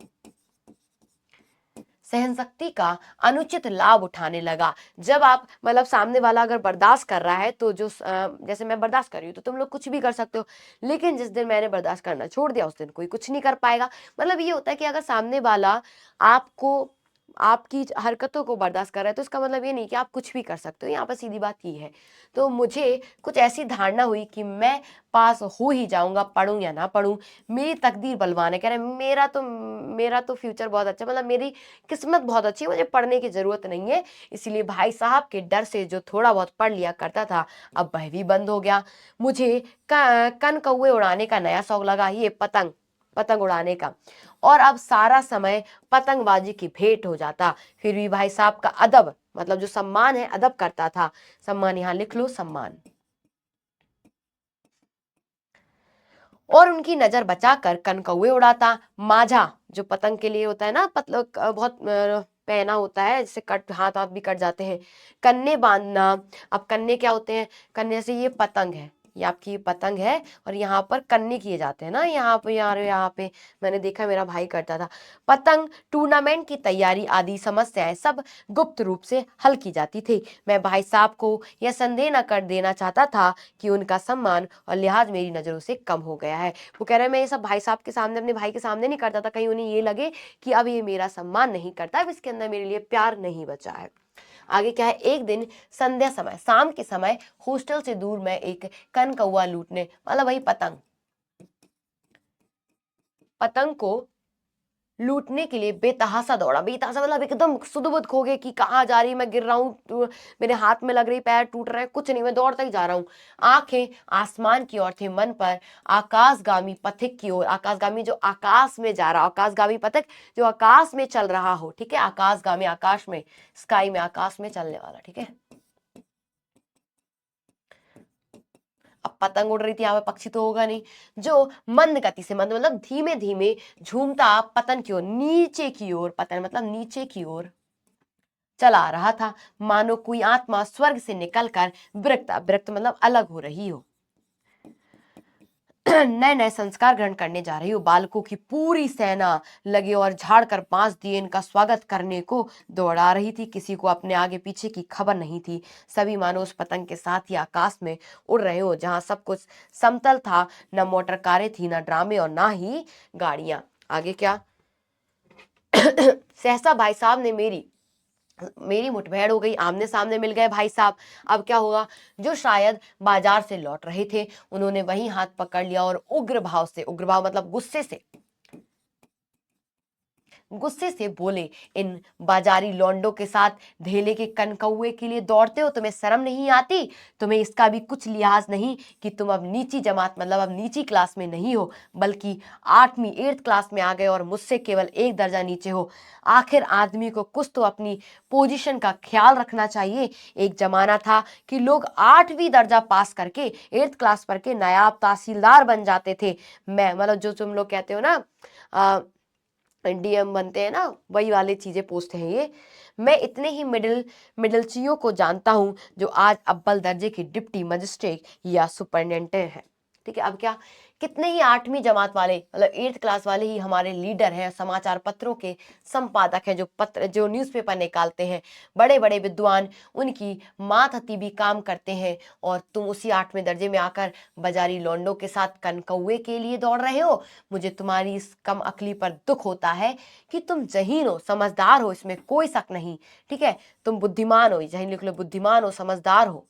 Speaker 1: सहन शक्ति का अनुचित लाभ उठाने लगा। जब आप, मतलब सामने वाला अगर बर्दाश्त कर रहा है तो जो जैसे मैं बर्दाश्त कर रही हूँ तो तुम लोग कुछ भी कर सकते हो, लेकिन जिस दिन मैंने बर्दाश्त करना छोड़ दिया उस दिन कोई कुछ नहीं कर पाएगा। मतलब ये होता है कि अगर सामने वाला आपको, आपकी हरकतों को बर्दाश्त कर रहा है तो इसका मतलब ये नहीं कि आप कुछ भी कर सकते हो, यहाँ पर सीधी बात ये है। तो मुझे कुछ ऐसी धारणा हुई कि मैं पास हो ही जाऊंगा, पढ़ूं या ना पढ़ूं, मेरी तकदीर बलवान है। कह रहे मेरा तो फ्यूचर बहुत अच्छा, मतलब मेरी किस्मत बहुत अच्छी है, मुझे पढ़ने की जरूरत नहीं है। इसलिए भाई साहब के डर से जो थोड़ा बहुत पढ़ लिया करता था अब वह भी बंद हो गया। मुझे कन कौवे उड़ाने का नया शौक लगा, ये पतंग पतंग उड़ाने का, और अब सारा समय पतंगबाजी की भेंट हो जाता। फिर भी भाई साहब का अदब, मतलब जो सम्मान है, अदब करता था। सम्मान यहाँ लिख लो, सम्मान। और उनकी नजर बचाकर कनकौए उड़ाता। माझा जो पतंग के लिए होता है ना, बहुत पहना होता है, जिससे कट हाथ हाथ भी कट जाते हैं। कन्ने बांधना, अब कन्ने क्या होते हैं, कन्ने से ये पतंग है, ये आपकी पतंग है, और यहाँ पर कन्ने किए जाते हैं ना, यहाँ पे मैंने देखा मेरा भाई करता था। पतंग टूर्नामेंट की तैयारी आदि समस्याएं सब गुप्त रूप से हल की जाती थी। मैं भाई साहब को यह संदेह न कर देना चाहता था कि उनका सम्मान और लिहाज मेरी नजरों से कम हो गया है। वो कह रहे हैं मैं ये सब भाई साहब के सामने, अपने भाई के सामने नहीं करता था, कहीं उन्हें ये लगे कि अब ये मेरा सम्मान नहीं करता, अब इसके अंदर मेरे लिए प्यार नहीं बचा है। आगे क्या है, एक दिन संध्या समय, शाम के समय हॉस्टल से दूर मैं एक कन कौआ लूटने, मतलब वही पतंग, पतंग को लूटने के लिए बेतहासा दौड़ा। बेतहासा मतलब एकदम सुध-बुध खो गए कि कहाँ जा रही, मैं गिर रहा हूँ, मेरे हाथ में लग रही, पैर टूट रहे हैं, कुछ नहीं, मैं दौड़ता ही जा रहा हूँ। आंखें आसमान की ओर थी, मन पर आकाशगामी पथिक की ओर, आकाशगामी जो आकाश में जा रहा, आकाशगामी पथिक जो आकाश में चल रहा हो, ठीक है, आकाशगामी आकाश में, स्काई में, आकाश में चलने वाला, ठीक है। अब पतंग उड़ रही थी, यहाँ पे पक्षी तो होगा नहीं, जो मंद गति से, मंद मतलब धीमे धीमे झूमता पतन की ओर, नीचे की ओर, पतन मतलब नीचे की ओर चला रहा था, मानो कोई आत्मा स्वर्ग से निकलकर विरक्त, विरक्त मतलब अलग हो रही हो, नए नए संस्कार ग्रहण करने जा रही हो। बालकों की पूरी सेना लगे और झाड़ कर बांस दिए इनका स्वागत करने को दौड़ा रही थी। किसी को अपने आगे पीछे की खबर नहीं थी। सभी मानो उस पतंग के साथ ही आकाश में उड़ रहे हो जहां सब कुछ समतल था, न मोटर कारें थी, न ड्रामे और ना ही गाड़ियां। आगे क्या, सहसा भाई साहब ने मेरी मेरी मुठभेड़ हो गई, आमने सामने मिल गए भाई साहब। अब क्या होगा, जो शायद बाजार से लौट रहे थे उन्होंने वही हाथ पकड़ लिया और उग्र भाव से, उग्र भाव मतलब गुस्से से, गुस्से से बोले, इन बाजारी लौंडों के साथ धेले के कनकौए के लिए दौड़ते हो, तुम्हें शर्म नहीं आती? तुम्हें इसका भी कुछ लिहाज नहीं कि तुम अब नीची जमात मतलब अब नीची क्लास में नहीं हो, बल्कि 8वीं 8th क्लास में आ गए और मुझसे केवल एक दर्जा नीचे हो। आखिर आदमी को कुछ तो अपनी पोजीशन का ख्याल रखना चाहिए। एक जमाना था कि लोग 8वीं दर्जा पास करके 8th क्लास पढ़ के नायाब तहसीलदार बन जाते थे। मैं मतलब जो तुम लोग कहते हो ना डीएम बनते हैं ना, वही वाली चीजें पोस्ट हैं ये। मैं इतने ही मिडलचियों को जानता हूं जो आज अव्वल दर्जे के डिप्टी मजिस्ट्रेट या सुपरिटेंडेंट हैं। ठीक है, अब क्या, कितने ही 8वीं जमात वाले मतलब 8th क्लास वाले ही हमारे लीडर हैं, समाचार पत्रों के संपादक हैं, जो न्यूज़पेपर निकालते हैं, बड़े बड़े विद्वान, उनकी मात हती भी काम करते हैं, और तुम उसी 8वें दर्जे में आकर बाजारी लौंडों के साथ कनकौए के लिए दौड़ रहे हो। मुझे तुम्हारी इस कम अकली पर दुख होता है कि तुम जहीन हो, समझदार हो, इसमें कोई शक नहीं। ठीक है, तुम बुद्धिमान हो, जहीन लिख लो, बुद्धिमान हो, समझदार हो,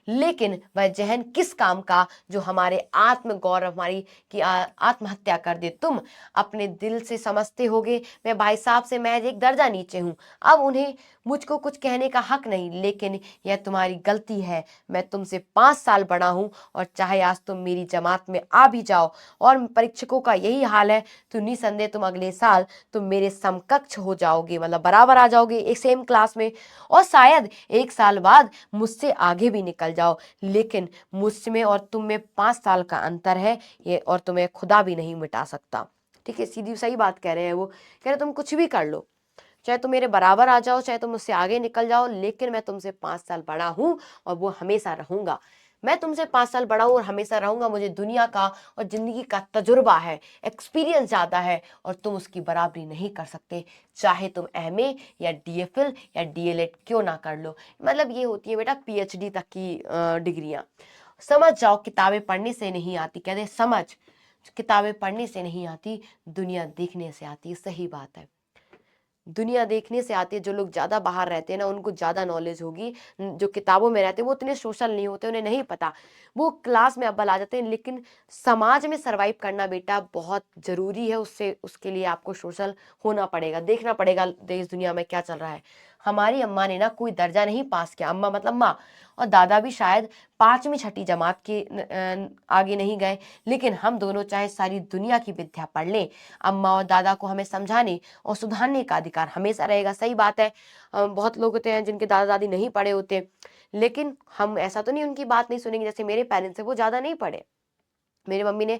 Speaker 1: लेकिन वह जहन किस काम का जो हमारे आत्म गौरव हमारी की आत्महत्या कर दे। तुम अपने दिल से समझते होगे मैं भाई साहब से महज एक दर्जा नीचे हूं, अब उन्हें मुझको कुछ कहने का हक नहीं, लेकिन यह तुम्हारी गलती है। मैं तुमसे 5 साल बड़ा हूं, और चाहे आज तुम मेरी जमात में आ भी जाओ और परीक्षकों का यही हाल है, तो निसंदेह तुम अगले साल तुम मेरे समकक्ष हो जाओगे, मतलब बराबर आ जाओगे एक सेम क्लास में, और शायद 1 साल बाद मुझसे आगे भी निकल जाओ। लेकिन मुझमें और तुम में 5 साल का अंतर है, ये और तुम्हें खुदा भी नहीं मिटा सकता। ठीक है, सीधी सही बात कह रहे हैं वो, कह रहे तुम कुछ भी कर लो, चाहे तुम मेरे बराबर आ जाओ, चाहे तुम मुझसे आगे निकल जाओ, लेकिन मैं तुमसे 5 साल बड़ा हूं और वो हमेशा रहूंगा। मैं तुमसे 5 साल बड़ा हूं और हमेशा रहूंगा। मुझे दुनिया का और जिंदगी का तजुर्बा है, एक्सपीरियंस ज्यादा है, और तुम उसकी बराबरी नहीं कर सकते, चाहे तुम एमए या डीएफएल या डीएलएड क्यों ना कर लो। मतलब ये होती है बेटा पीएचडी तक की डिग्रियां। समझ जाओ, किताबें पढ़ने से नहीं आती, कहते समझ, किताबें पढ़ने से नहीं आती, दुनिया देखने से आती है। सही बात है, दुनिया देखने से आती है। जो लोग ज्यादा बाहर रहते हैं ना, उनको ज्यादा नॉलेज होगी। जो किताबों में रहते हैं वो उतने सोशल नहीं होते, उन्हें नहीं पता, वो क्लास में अव्वल आ जाते हैं, लेकिन समाज में सरवाइव करना बेटा बहुत जरूरी है। उससे उसके लिए आपको सोशल होना पड़ेगा, देखना पड़ेगा देश दुनिया में क्या चल रहा है। हमारी अम्मा ने ना कोई दर्जा नहीं पास किया, अम्मा मतलब माँ, और दादा भी शायद 5वीं 6ठी जमात के आगे नहीं गए, लेकिन हम दोनों चाहे सारी दुनिया की विद्या पढ़ लें, अम्मा और दादा को हमें समझाने और सुधारने का अधिकार हमेशा रहेगा। सही बात है, बहुत लोग होते हैं जिनके दादा दादी नहीं पढ़े होते, लेकिन हम ऐसा तो नहीं उनकी बात नहीं सुनेंगे। जैसे मेरे पेरेंट्स हैं, वो ज्यादा नहीं पढ़े, मेरी मम्मी ने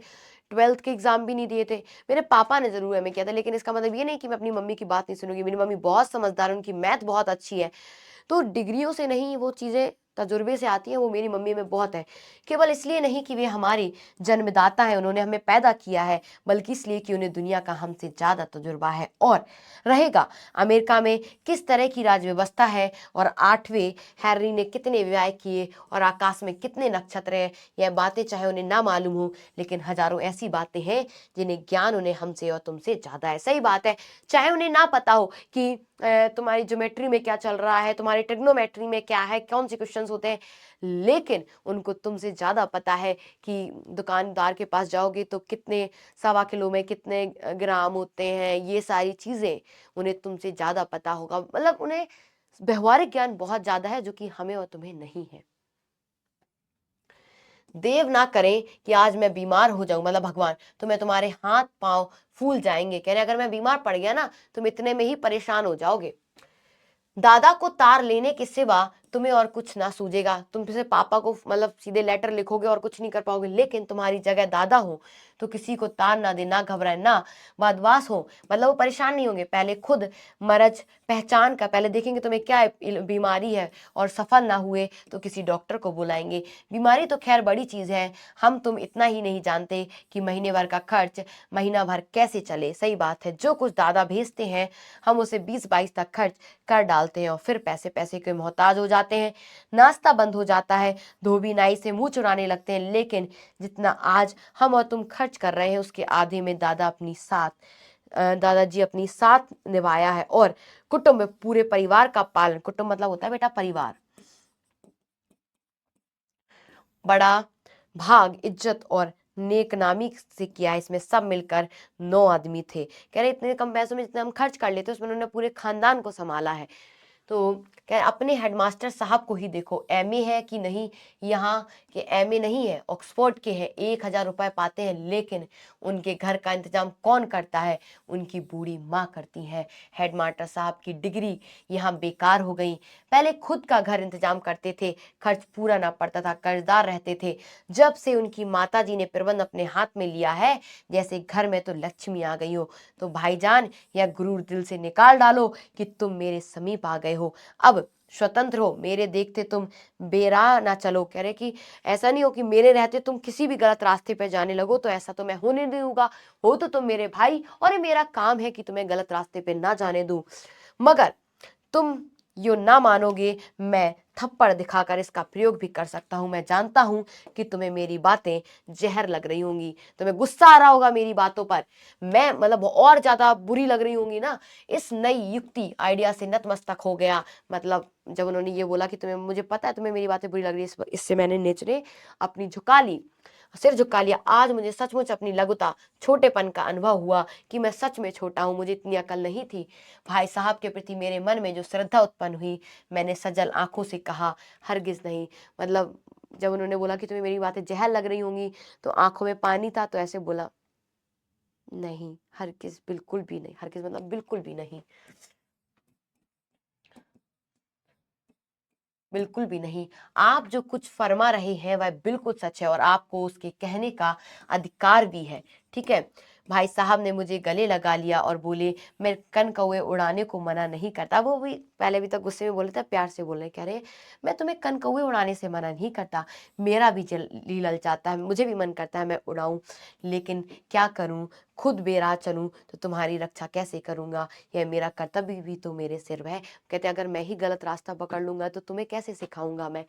Speaker 1: 12th के एग्जाम भी नहीं दिए थे, मेरे पापा ने जरूर एमए किया था, लेकिन इसका मतलब ये नहीं कि मैं अपनी मम्मी की बात नहीं सुनूंगी। मेरी मम्मी बहुत समझदार है, उनकी मैथ बहुत अच्छी है, तो डिग्रियों से नहीं, वो चीजें तजुर्बे से आती हैं, वो मेरी मम्मी में बहुत है। केवल इसलिए नहीं कि वे हमारे जन्मदाता है, उन्होंने हमें पैदा किया है, बल्कि इसलिए कि उन्हें दुनिया का हमसे ज्यादा तजुर्बा है और रहेगा। अमेरिका में किस तरह की राज व्यवस्था है, और 8वें हैरी ने कितने विवाह किए, और आकाश में कितने नक्षत्र हैं, यह बातें चाहे उन्हें ना मालूम हो, लेकिन हजारों ऐसी बातें हैं जिन्हें ज्ञान उन्हें हमसे और तुमसे ज्यादा है। सही बात है, चाहे उन्हें ना पता हो कि तुम्हारी ज्योमेट्री में क्या चल रहा है, तुम्हारी ट्रिग्नोमेट्री में क्या है, कौन से क्वेश्चंस होते हैं, लेकिन उनको तुमसे ज्यादा पता है कि दुकानदार के पास जाओगे तो कितने 1.25 किलो में कितने ग्राम होते हैं, ये सारी चीजें उन्हें तुमसे ज्यादा पता होगा। मतलब उन्हें व्यवहारिक ज्ञान बहुत ज्यादा है, जो कि हमें और तुम्हें नहीं है। देव ना करें कि आज मैं बीमार हो जाऊं, मतलब भगवान, तो मैं तुम्हारे हाथ पांव फूल जाएंगे, कह रहे अगर मैं बीमार पड़ गया ना, तुम इतने में ही परेशान हो जाओगे। दादा को तार लेने के सिवा तुम्हें और कुछ ना सूझेगा। तुम जैसे पापा को मतलब सीधे लेटर लिखोगे और कुछ नहीं कर पाओगे, लेकिन तुम्हारी जगह दादा हो तो किसी को तार ना दे, ना घबराए, ना बदमाश हो, मतलब वो परेशान नहीं होंगे। पहले खुद मरज पहचान कर पहले देखेंगे तुम्हें क्या बीमारी है, और सफल ना हुए तो किसी डॉक्टर को बुलाएंगे। बीमारी तो खैर बड़ी चीज है, हम तुम इतना ही नहीं जानते कि महीने भर का खर्च महीना भर कैसे चले। सही बात है, जो कुछ दादा भेजते हैं हम उसे 20-22 तक खर्च कर डालते हैं, और फिर पैसे पैसे के मोहताज हो जाते हैं। नाश्ता बंद हो जाता है, धोबी नाई से मुंह चुराने लगते हैं, लेकिन जितना आज हम और तुम खर्च कर रहे हैं उसके आधे में दादाजी अपनी साथ निभाया है, और कुटुंब में पूरे परिवार का पालन, कुटुंब मतलब होता है बेटा परिवार, बड़ा भाग, इज्जत और नेक नामी से किया है, इसमें सब मिलकर 9 आदमी थे। कह रहे इतने कम पैसों में जितना हम खर्च कर लेते उसमें उन्होंने पूरे खानदान को संभाला है। तो क्या अपने हेडमास्टर साहब को ही देखो, एमए है कि नहीं, यहाँ के एमए नहीं है, ऑक्सफोर्ड के हैं, 1,000 रुपए पाते हैं, लेकिन उनके घर का इंतजाम कौन करता है, उनकी बूढ़ी माँ करती है। हेडमास्टर साहब की डिग्री यहाँ बेकार हो गई। पहले खुद का घर इंतजाम करते थे, खर्च पूरा ना पड़ता था, कर्जदार रहते थे। जब से उनकी माता जी ने प्रबंध अपने हाथ में लिया है, जैसे घर में तो लक्ष्मी आ गई हो। तो भाईजान, या गुरूर दिल से निकाल डालो कि तुम मेरे समीप आ गए हो, अब स्वतंत्र हो, मेरे देखते तुम बेराह ना चलो। कह रहे कि ऐसा नहीं हो कि मेरे रहते तुम किसी भी गलत रास्ते पे जाने लगो, तो ऐसा तो मैं होने नहीं दूंगा। हो तो तुम मेरे भाई, और ये मेरा काम है कि तुम्हें गलत रास्ते पे ना जाने दूं। मगर तुम यो ना मानोगे, मैं थप्पड़ दिखाकर इसका प्रयोग भी कर सकता हूं। मैं जानता हूं कि तुम्हें मेरी बातें जहर लग रही होंगी, तुम्हें गुस्सा आ रहा होगा मेरी बातों पर, मैं मतलब और ज्यादा बुरी लग रही होंगी ना। इस नई युक्ति आइडिया से नतमस्तक हो गया। मतलब जब उन्होंने ये बोला कि तुम्हें, मुझे पता है तुम्हें मेरी बातें बुरी लग रही है, इससे मैंने नेचरे अपनी झुका ली, सिर झुका लिया। आज मुझे सचमुच अपनी लघुता, छोटेपन का अनुभव हुआ कि मैं सच में छोटा हूँ, मुझे इतनी अकल नहीं थी। भाई साहब के प्रति मेरे मन में जो श्रद्धा उत्पन्न हुई, मैंने सजल आंखों से कहा, हरगिज नहीं। मतलब जब उन्होंने बोला कि तुम्हें मेरी बातें जहर लग रही होंगी, तो आंखों में पानी था, तो ऐसे बोला, नहीं हरगिज, बिल्कुल भी नहीं। हरगिज मतलब बिल्कुल भी नहीं, बिल्कुल भी नहीं। आप जो कुछ फरमा रहे हैं वह बिल्कुल सच है, और आपको उसके कहने का अधिकार भी है। ठीक है। भाई साहब ने मुझे गले लगा लिया और बोले, मैं कन कौए उड़ाने को मना नहीं करता। वो भी पहले भी तो गुस्से में बोले थे, प्यार से बोल रहे, कह रहे मैं तुम्हें कन कौए उड़ाने से मना नहीं करता, मेरा भी जी ललचाता है, मुझे भी मन करता है मैं उड़ाऊं, लेकिन क्या करूं, खुद बेराह चलूं तो तुम्हारी रक्षा कैसे करूंगा, यह मेरा कर्तव्य भी तो मेरे सिर है। कहते अगर मैं ही गलत रास्ता पकड़ लूंगा तो तुम्हें कैसे सिखाऊंगा मैं।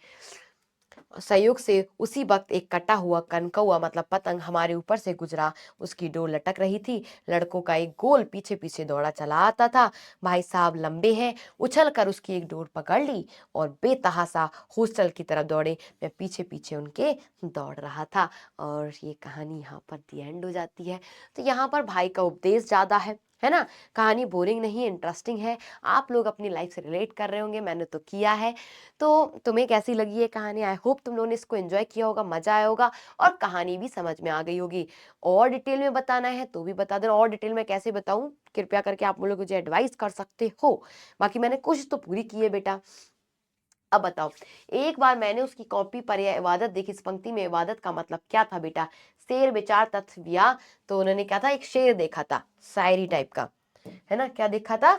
Speaker 1: संयोग से उसी वक्त एक कटा हुआ कनकौआ मतलब पतंग हमारे ऊपर से गुजरा। उसकी डोर लटक रही थी, लड़कों का एक गोल पीछे पीछे दौड़ा चला आता था। भाई साहब लंबे हैं, उछल कर उसकी एक डोर पकड़ ली और बेतहासा हॉस्टल की तरफ दौड़े। मैं पीछे पीछे उनके दौड़ रहा था। और ये कहानी यहाँ पर दी एंड हो जाती है। तो यहाँ पर भाई का उपदेश ज्यादा है ना। कहानी बोरिंग नहीं, इंटरेस्टिंग है। आप लोग अपनी लाइफ से रिलेट कर रहे होंगे, मैंने तो किया है। तो तुम्हें कैसी लगी ये कहानी? आई होप तुम लोगों ने इसको एंजॉय किया होगा, मजा आया होगा, और कहानी भी समझ में आ गई होगी। और डिटेल में बताना है तो भी बता देना। और डिटेल में कैसे बताऊं, कृपया करके आप लोग मुझे एडवाइस कर सकते हो। बाकी मैंने कोशिश तो पूरी की है बेटा। अब बताओ, एक बार मैंने उसकी कॉपी पर यह इबादत देखी। इस पंक्ति में इबादत का मतलब क्या था बेटा? शेर, विचार, तथ्य, व्या। तो उन्होंने क्या था, एक शेर देखा था, शायरी टाइप का, है ना। क्या देखा था,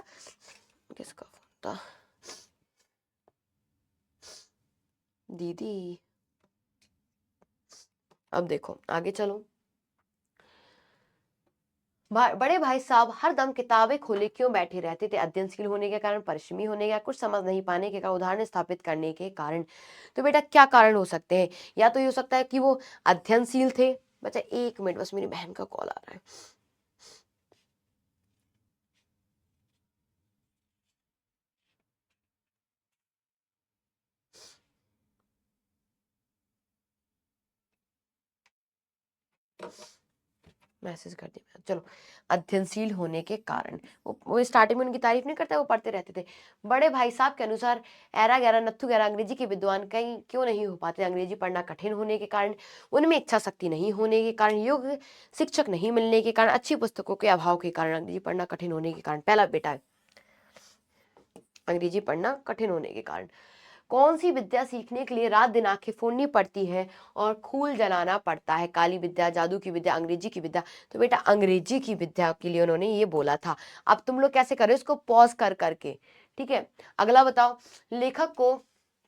Speaker 1: किसका फोन था, दीदी। अब देखो आगे चलो। बड़े भाई साहब हर दम किताबें खोले क्यों बैठे रहते थे? अध्ययनशील होने के कारण, परिश्रमी होने या कुछ समझ नहीं पाने के कारण, उदाहरण स्थापित करने के कारण। तो बेटा क्या कारण हो सकते हैं? या तो ये हो सकता है कि वो अध्ययनशील थे। बच्चा 1 मिनट बस, मेरी बहन का कॉल आ रहा है। मैसेज कर दिया, चलो। अध्ययनशील होने के कारण, वो स्टार्टिंग में उनकी तारीफ नहीं करता, वो पढ़ते रहते थे। बड़े भाई साहब के अनुसार ऐरा गैरा नत्थु गैरा अंग्रेजी के विद्वान कहीं क्यों नहीं हो पाते? अंग्रेजी पढ़ना कठिन होने के कारण, उनमें इच्छा शक्ति नहीं होने के कारण, योग्य शिक्षक नहीं मिलने के कारण, अच्छी पुस्तकों के अभाव के कारण। अंग्रेजी पढ़ना कठिन होने के कारण, पहला बेटा है, अंग्रेजी पढ़ना कठिन होने के कारण। कौन सी विद्या सीखने के लिए रात दिन आंखें फोड़नी पड़ती है और खूल जलाना पड़ता है? काली विद्या, जादू की विद्या, अंग्रेजी की विद्या। तो बेटा अंग्रेजी की विद्या के लिए उन्होंने ये बोला था। अब तुम लोग कैसे करो इसको, पॉज कर करके। ठीक है। अगला बताओ, लेखक को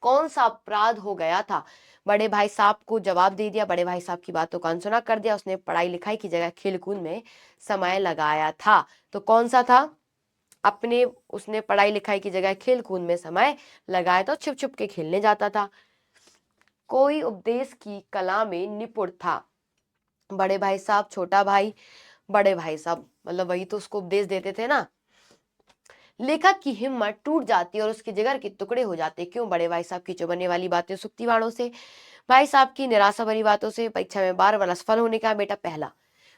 Speaker 1: कौन सा अपराध हो गया था? बड़े भाई साहब को जवाब दे दिया, बड़े भाई साहब की बातों को अनसुना कर दिया। उसने पढ़ाई लिखाई की जगह खेलकूद में समय लगाया था। तो कौन सा था? अपने, उसने पढ़ाई लिखाई की जगह खेल कूद में समय लगाया, तो छुप छुप के खेलने जाता था। कोई उपदेश की कला में निपुण था। बड़े भाई साहब, छोटा भाई, बड़े भाई साहब, मतलब वही तो उसको उपदेश देते थे ना। लेखक की हिम्मत टूट जाती है और उसके जिगर के टुकड़े हो जाते। क्यों? बड़े भाई साहब की चुभने वाली बातें, सुक्ति बाणों से। भाई साहब की निराशा भरी बातों से परीक्षा में बार बार असफल होने का बेटा पहला।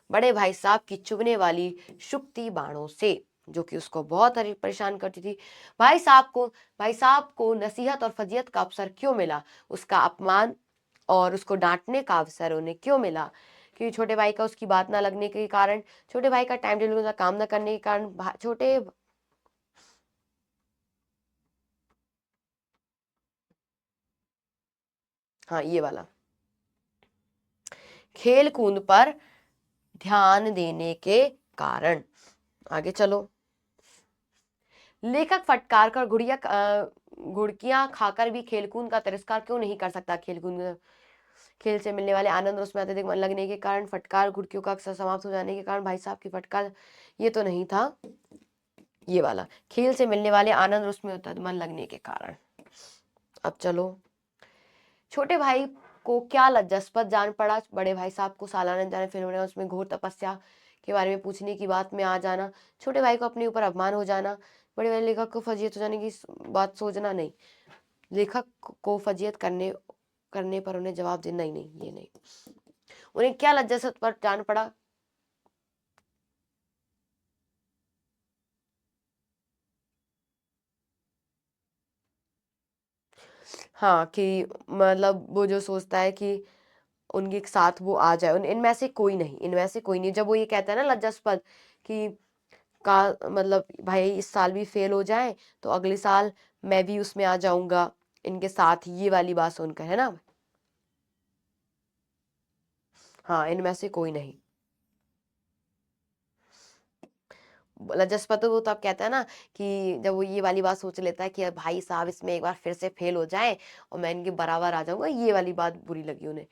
Speaker 1: बड़े भाई साहब की चुभने वाली शुक्ति बाणों से, जो कि उसको बहुत परेशान करती थी। भाई साहब को नसीहत और फजीयत का अवसर क्यों मिला? उसका अपमान और उसको डांटने का अवसर उन्हें क्यों मिला? क्योंकि छोटे भाई का उसकी बात ना लगने के कारण, छोटे भाई का टाइम टेबल का काम ना करने के कारण, छोटे, हाँ ये वाला, खेल कूद पर ध्यान देने के कारण। आगे चलो। लेखक फटकार कर घुड़कियां खाकर भी खेलकूद का तिरस्कार क्यों नहीं कर सकता? खेल से मिलने वाले आनंद और उसमें अत्यधिक मन लगने के कारण, फटकार घुड़कियों का अक्सर समाप्त हो जाने के कारण, भाई साहब की फटकार, ये तो नहीं था, ये वाला, खेल से मिलने वाले आनंद और उसमें मन लगने के कारण। अब चलो, छोटे भाई को क्या लज्जास्पद जान पड़ा? बड़े भाई साहब को सालाना जाने फिर होना, उसमें घोर तपस्या के बारे में पूछने की बात में आ जाना, छोटे भाई को अपने ऊपर अपमान हो जाना, बड़े भाई लेखक को फजीयत हो जाने की बात सोचना। नहीं, लेखक को फजीयत करने करने पर उन्हें जवाब देना ही नहीं, ये नहीं। उन्हें क्या लज्जास्पद पर जान पड़ा? हाँ, कि मतलब वो जो सोचता है कि उनके साथ वो आ जाए, इनमें से कोई नहीं, इनमें से कोई नहीं। जब वो ये कहता है ना लज्जास्पद कि का मतलब भाई इस साल भी फेल हो जाए तो अगले साल मैं भी उसमें आ जाऊंगा इनके साथ, ये वाली बात सुनकर, है ना। हाँ, इनमें से कोई नहीं। लज्जास्पद तो वो तब कहता है ना कि जब वो ये वाली बात सोच लेता है कि भाई साहब इसमें एक बार फिर से फेल हो जाए और मैं इनके बराबर आ जाऊंगा, ये वाली बात बुरी लगी उन्हें।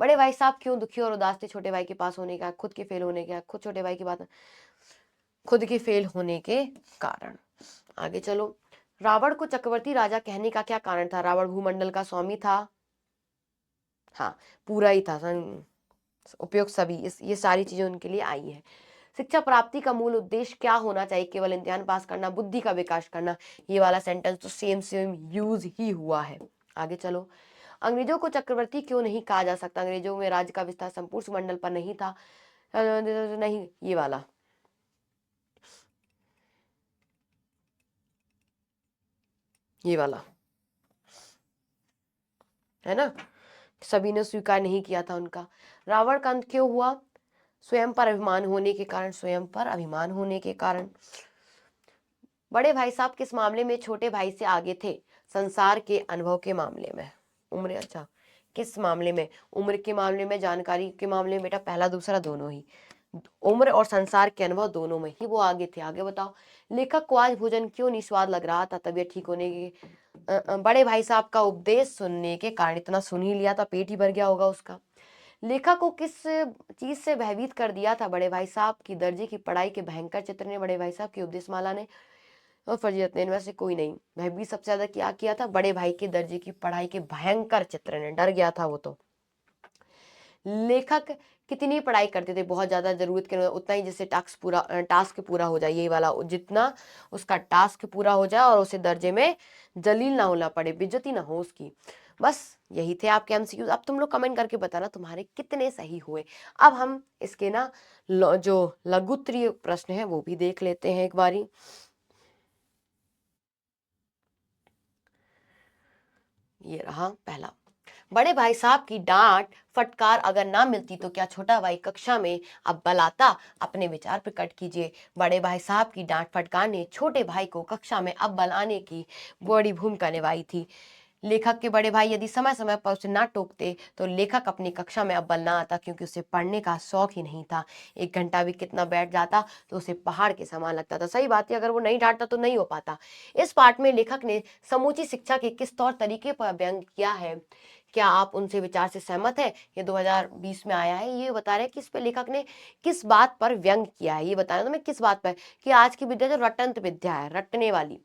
Speaker 1: बड़े भाई साहब क्यों दुखी और उदास थे? छोटे भाई के पास होने का, खुद के फेल होने का, खुद छोटे भाई की बात, खुद के फेल होने के कारण। आगे चलो। रावण को चक्रवर्ती राजा कहने का क्या कारण था? रावण भूमंडल का स्वामी था। हाँ, पूरा ही था, उपयुक्त सभी, इस ये सारी चीजें उनके लिए आई है। शिक्षा प्राप्ति का मूल उद्देश्य क्या होना चाहिए? केवल इम्तिहान पास करना, बुद्धि का विकास करना। ये वाला सेंटेंस तो सेम सेम यूज ही हुआ है। आगे चलो। अंग्रेजों को चक्रवर्ती क्यों नहीं कहा जा सकता? अंग्रेजों में राज्य का विस्तार संपूर्ण मंडल पर नहीं था। नहीं, ये वाला, ये वाला, है ना, सभी ने स्वीकार नहीं किया था उनका। रावण का अंत क्यों हुआ? स्वयं पर अभिमान होने के कारण, स्वयं पर अभिमान होने के कारण। बड़े भाई साहब किस मामले में छोटे भाई से आगे थे? संसार के अनुभव के मामले में, उम्र, अच्छा, किस मामले में? उम्र के मामले में, जानकारी के मामले में, बेटा पहला दूसरा दोनों ही, उम्र और संसार के अनुभव दोनों में ही वो आगे थे। आगे बताओ। लेखक को आज भोजन क्यों निस्वाद लग रहा था? तबीयत ठीक होने के, बड़े भाई साहब का उपदेश सुनने के कारण, इतना सुन ही लिया था, पेट ही भर गया होगा उसका। लेखक को किस चीज से भयभीत कर दिया था? बड़े भाई साहब की दर्जे की पढ़ाई के भयंकर चित्र ने, बड़े भाई साहब की उपदेश माला ने, और फर्जियत ने। इनमें से कोई नहीं। भयभीत सबसे ज्यादा क्या किया था? बड़े भाई के दर्जे की पढ़ाई के भयंकर चित्र ने, डर गया था वो तो। लेखक कितनी पढ़ाई करते थे? बहुत ज्यादा, जरूरत के उतना ही, जिससे टास्क पूरा हो जाए, ये वाला, जितना उसका टास्क पूरा हो जाए और उसे दर्जे में जलील ना होना पड़े, बेइज्जती ना हो उसकी। बस यही थे आपके एमसीक्यूज। अब तुम लोग कमेंट करके बताना तुम्हारे कितने सही हुए। अब हम इसके ना जो लघुत्तरीय प्रश्न है वो भी देख लेते हैं एक बारी। ये रहा पहला। बड़े भाई साहब की डांट फटकार अगर ना मिलती तो क्या छोटा भाई कक्षा में अव्वल आता? अपने विचार प्रकट कीजिए। बड़े भाई साहब की डांट फटकार ने छोटे भाई को कक्षा में अव्वल आने की बड़ी भूमिका निभाई थी। लेखक के बड़े भाई यदि समय समय पर उसे ना टोकते तो लेखक अपनी कक्षा में अव्वल ना आता, क्योंकि उसे पढ़ने का शौक ही नहीं था। 1 घंटा भी कितना बैठ जाता तो उसे पहाड़ के समान लगता था। सही बात है, अगर वो नहीं डांटता तो नहीं हो पाता। इस पाठ में लेखक ने समूची शिक्षा के किस तौर तरीके पर व्यंग किया है? क्या आप उनसे विचार से सहमत है? ये 2020 में आया है, ये बता रहे हैं कि इस पे लेखक ने किस बात पर व्यंग किया है, ये बताना। तो मैं किस बात पर, कि आज की विद्या जो रटंत विद्या है, रटने वाली,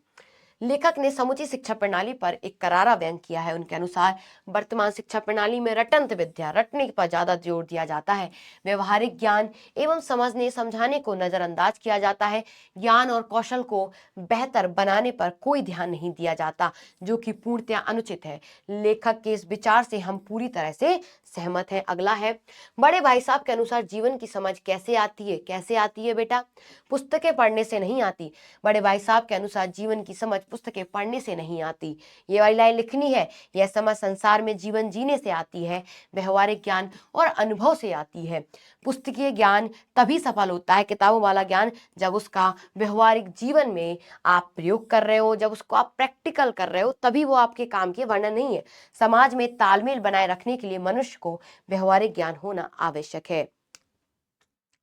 Speaker 1: लेखक ने समूची शिक्षा प्रणाली पर एक करारा व्यंग किया है। उनके अनुसार वर्तमान शिक्षा प्रणाली में रटंत विद्या, रटने पर ज्यादा जोर दिया जाता है। व्यवहारिक ज्ञान एवं समझने समझाने को नजरअंदाज किया जाता है। ज्ञान और कौशल को बेहतर बनाने पर कोई ध्यान नहीं दिया जाता, जो कि पूर्णतया अनुचित है। लेखक के इस विचार से हम पूरी तरह से सहमत हैं। अगला है, बड़े भाई साहब के अनुसार जीवन की समझ कैसे आती है? कैसे आती है बेटा? पुस्तकें पढ़ने से नहीं आती। बड़े भाई साहब के अनुसार जीवन की समझ पुस्तकें पढ़ने से नहीं आती। ये वाली लाइन लिखनी है। यह समझ संसार में जीवन जीने से आती है, व्यवहारिक ज्ञान और अनुभव से आती है। पुस्तकीय ज्ञान तभी सफल होता है, किताबों वाला ज्ञान, जब उसका व्यवहारिक जीवन में आप प्रयोग कर रहे हो, जब उसको आप प्रैक्टिकल कर रहे हो, तभी वो आपके काम के, वरना नहीं है। समाज में तालमेल बनाए रखने के लिए मनुष्य को व्यवहारिक ज्ञान होना आवश्यक है।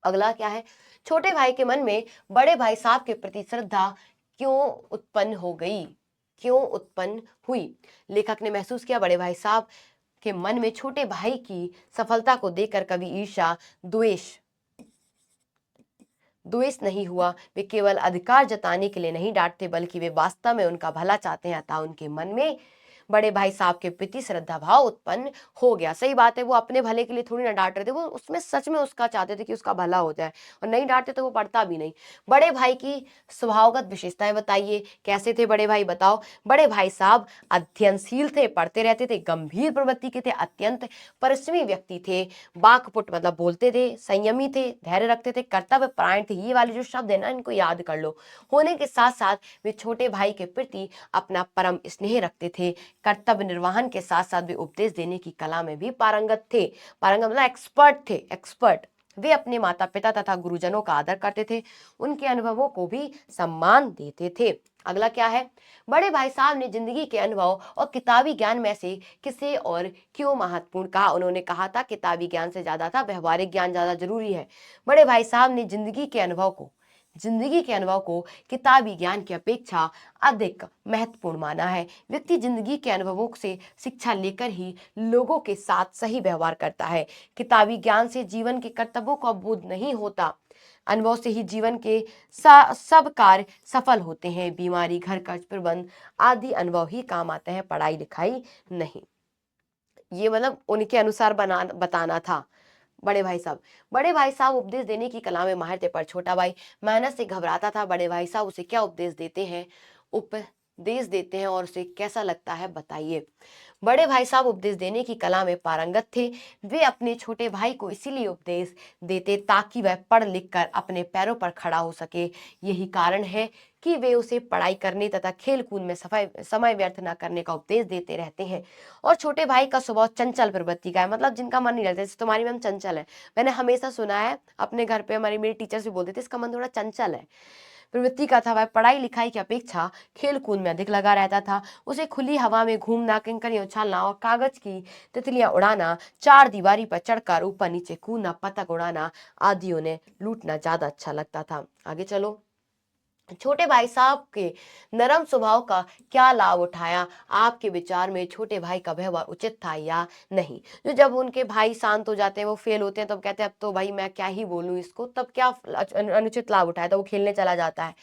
Speaker 1: अगला क्या है, छोटे भाई के मन में बड़े भाई साहब के प्रति श्रद्धा क्यों उत्पन्न हो गई? क्यों उत्पन्न हुई? लेखक ने महसूस किया बड़े भाई साहब के मन में छोटे भाई की सफलता को देखकर कभी ईर्ष्या, द्वेष द्वेष नहीं हुआ। वे केवल अधिकार जताने के लिए नहीं डांटते, बल्कि वे वास्तव में उनका भला चाहते हैं। अतः उनके मन में बड़े भाई साहब के प्रति श्रद्धा भाव उत्पन्न हो गया। सही बात है, वो अपने भले के लिए थोड़ी ना डांट रहे थे, वो उसमें सच में उसका चाहते थे कि उसका भला हो जाए, और नहीं डांटते तो वो पढ़ता भी नहीं। बड़े भाई की स्वभावगत विशेषताएं बताइए, कैसे थे बड़े भाई? बताओ। बड़े भाई साहब अध्ययनशील थे, पढ़ते रहते थे, गंभीर प्रवृत्ति के थे, अत्यंत परिश्रमी व्यक्ति थे, वाक्पटु मतलब बोलते थे, संयमी थे, धैर्य रखते थे, कर्तव्य परायण थे। ये वाले जो शब्द है ना, इनको याद कर लो। होने के साथ साथ वे छोटे भाई के प्रति अपना परम स्नेह रखते थे। कर्तव्य निर्वहन के साथ साथ वे उपदेश देने की कला में भी पारंगत थे। पारंगत मतलब एक्सपर्ट थे, एक्सपर्ट। वे अपने माता पिता तथा गुरुजनों का आदर करते थे, उनके अनुभवों को भी सम्मान देते थे। अगला क्या है, बड़े भाई साहब ने जिंदगी के अनुभव और किताबी ज्ञान में से किसे और क्यों महत्वपूर्ण कहा? उन्होंने कहा था किताबी ज्ञान से ज्यादा था व्यवहारिक ज्ञान ज्यादा जरूरी है। बड़े भाई साहब ने जिंदगी के अनुभव को किताबी ज्ञान की अपेक्षा अधिक महत्वपूर्ण माना है। व्यक्ति जिंदगी के अनुभवों से शिक्षा लेकर ही लोगों के साथ सही व्यवहार करता है। किताबी ज्ञान से जीवन के कर्तव्यों का बोध नहीं होता। अनुभव से ही जीवन के सब कार्य सफल होते हैं। बीमारी, घर खर्च प्रबंध आदि अनुभव ही काम आते हैं, पढ़ाई लिखाई नहीं। ये मतलब उनके अनुसार बताना था। बड़े भाई साहब उपदेश देने की कला में माहिर थे, पर छोटा भाई मेहनत से घबराता था। बड़े भाई साहब उसे क्या उपदेश देते हैं? उपदेश देते हैं, और उसे कैसा लगता है बताइए। बड़े भाई साहब उपदेश देने की कला में पारंगत थे। वे अपने छोटे भाई को इसीलिए उपदेश देते ताकि वह पढ़ लिख कर अपने पैरों पर खड़ा हो सके। यही कारण है कि वे उसे पढ़ाई करने तथा खेल कूद में समय व्यर्थ न करने का उपदेश देते रहते हैं। और छोटे भाई का स्वभाव चंचल प्रवृत्ति का है, मतलब जिनका मन नहीं लगता। जैसे तुम्हारी मैम चंचल है, मैंने हमेशा सुना है अपने घर पे, मेरे टीचर्स भी बोलते थे इसका मन थोड़ा चंचल है प्रवृत्ति का था। वह पढ़ाई लिखाई की अपेक्षा खेल कूद में अधिक लगा रहता था। उसे खुली हवा में घूमना, किंकरियां उछालना और कागज की तितलियां उड़ाना, चार दीवारी पर चढ़कर ऊपर नीचे कूदना, पतंग उड़ाना आदि उन्हें लूटना ज्यादा अच्छा लगता था। आगे चलो। छोटे भाई साहब के नरम स्वभाव का क्या लाभ उठाया? आपके विचार में छोटे भाई का व्यवहार उचित था या नहीं? जो जब उनके भाई शांत हो जाते हैं, वो फेल होते हैं, तब कहते हैं अब तो भाई मैं क्या ही बोलूं इसको, तब क्या अनुचित लाभ उठाया? तो वो खेलने चला जाता है।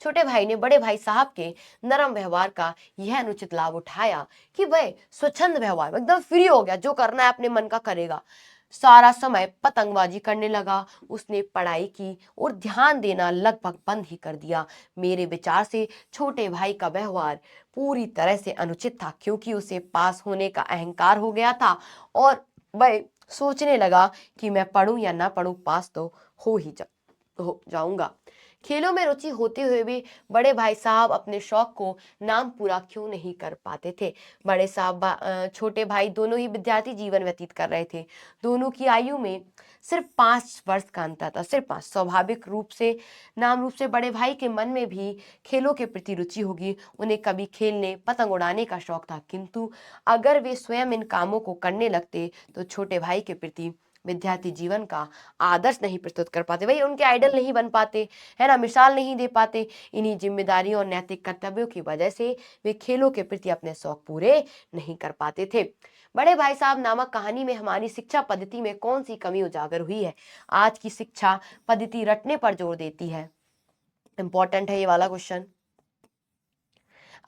Speaker 1: छोटे भाई ने बड़े भाई साहब के नरम व्यवहार का यह अनुचित लाभ उठाया कि वह स्वच्छंद व्यवहार, एकदम फ्री हो गया, जो करना है अपने मन का करेगा। सारा समय पतंगबाजी करने लगा। उसने पढ़ाई की और ध्यान देना लगभग बंद ही कर दिया। मेरे विचार से छोटे भाई का व्यवहार पूरी तरह से अनुचित था, क्योंकि उसे पास होने का अहंकार हो गया था और वह सोचने लगा कि मैं पढ़ूं या ना पढ़ूं, पास तो हो जाऊंगा। खेलों में रुचि होते हुए भी बड़े भाई साहब अपने शौक को नाम पूरा क्यों नहीं कर पाते थे? छोटे भाई दोनों ही विद्यार्थी जीवन व्यतीत कर रहे थे। दोनों की आयु में सिर्फ 5 वर्ष का अंतर था, सिर्फ 5। स्वाभाविक रूप से बड़े भाई के मन में भी खेलों के प्रति रुचि होगी। उन्हें कभी खेलने, पतंग उड़ाने का शौक था, किंतु अगर वे स्वयं इन कामों को करने लगते तो छोटे भाई के प्रति विद्यार्थी जीवन का आदर्श नहीं प्रस्तुत कर पाते, वही उनके आइडल नहीं बन पाते, है ना, मिसाल नहीं दे पाते। इन्हीं जिम्मेदारियों और नैतिक कर्तव्यों की वजह से वे खेलों के प्रति अपने शौक पूरे नहीं कर पाते थे। बड़े भाई साहब नामक कहानी में हमारी शिक्षा पद्धति में कौन सी कमी उजागर हुई है? आज की शिक्षा पद्धति रटने पर जोर देती है। इंपॉर्टेंट है ये वाला क्वेश्चन।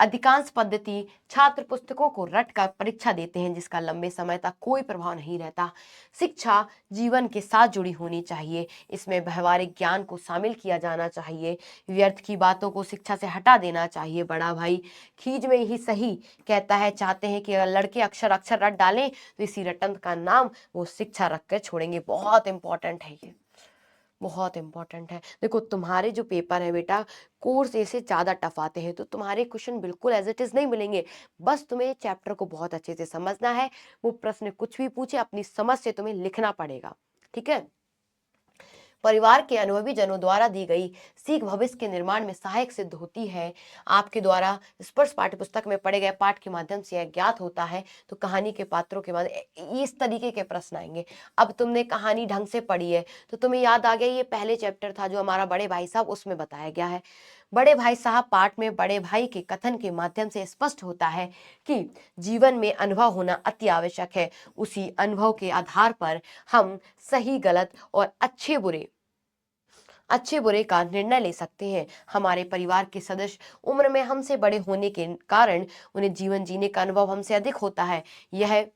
Speaker 1: अधिकांश पद्धति छात्र पुस्तकों को रटकर परीक्षा देते हैं जिसका लंबे समय तक कोई प्रभाव नहीं रहता। शिक्षा जीवन के साथ जुड़ी होनी चाहिए, इसमें व्यवहारिक ज्ञान को शामिल किया जाना चाहिए, व्यर्थ की बातों को शिक्षा से हटा देना चाहिए। बड़ा भाई खीज में ही सही कहता है, चाहते हैं कि अगर लड़के अक्षर अक्षर रट डालें तो इसी रटंत का नाम वो शिक्षा रख कर छोड़ेंगे। बहुत इंपॉर्टेंट है ये, बहुत इंपॉर्टेंट है। देखो तुम्हारे जो पेपर है बेटा, कोर्स ए से ज़्यादा टफ आते हैं, तो तुम्हारे क्वेश्चन बिल्कुल एज इट इज़ नहीं मिलेंगे। बस तुम्हें चैप्टर को बहुत अच्छे से समझना है। वो प्रश्न कुछ भी पूछे, अपनी समझ से तुम्हें लिखना पड़ेगा, ठीक है। परिवार के अनुभवी जनों द्वारा दी गई सीख भविष्य के निर्माण में सहायक सिद्ध होती है। आपके द्वारा स्पर्श पाठ्य पुस्तक में पढ़े गए पाठ के माध्यम से यह ज्ञात होता है, तो कहानी के पात्रों के माध्यम इस तरीके के प्रश्न आएंगे। अब तुमने कहानी ढंग से पढ़ी है तो तुम्हें याद आ गया, ये पहले चैप्टर था जो हमारा बड़े भाई साहब, उसमें बताया गया है। बड़े भाई साहब पाठ में बड़े भाई के कथन के माध्यम से स्पष्ट होता है कि जीवन में अनुभव होना अति आवश्यक है। उसी अनुभव के आधार पर हम सही गलत और अच्छे बुरे का निर्णय ले सकते हैं। हमारे परिवार के सदस्य उम्र में हमसे बड़े होने के कारण उन्हें जीवन जीने का अनुभव हमसे अधिक होता है। यह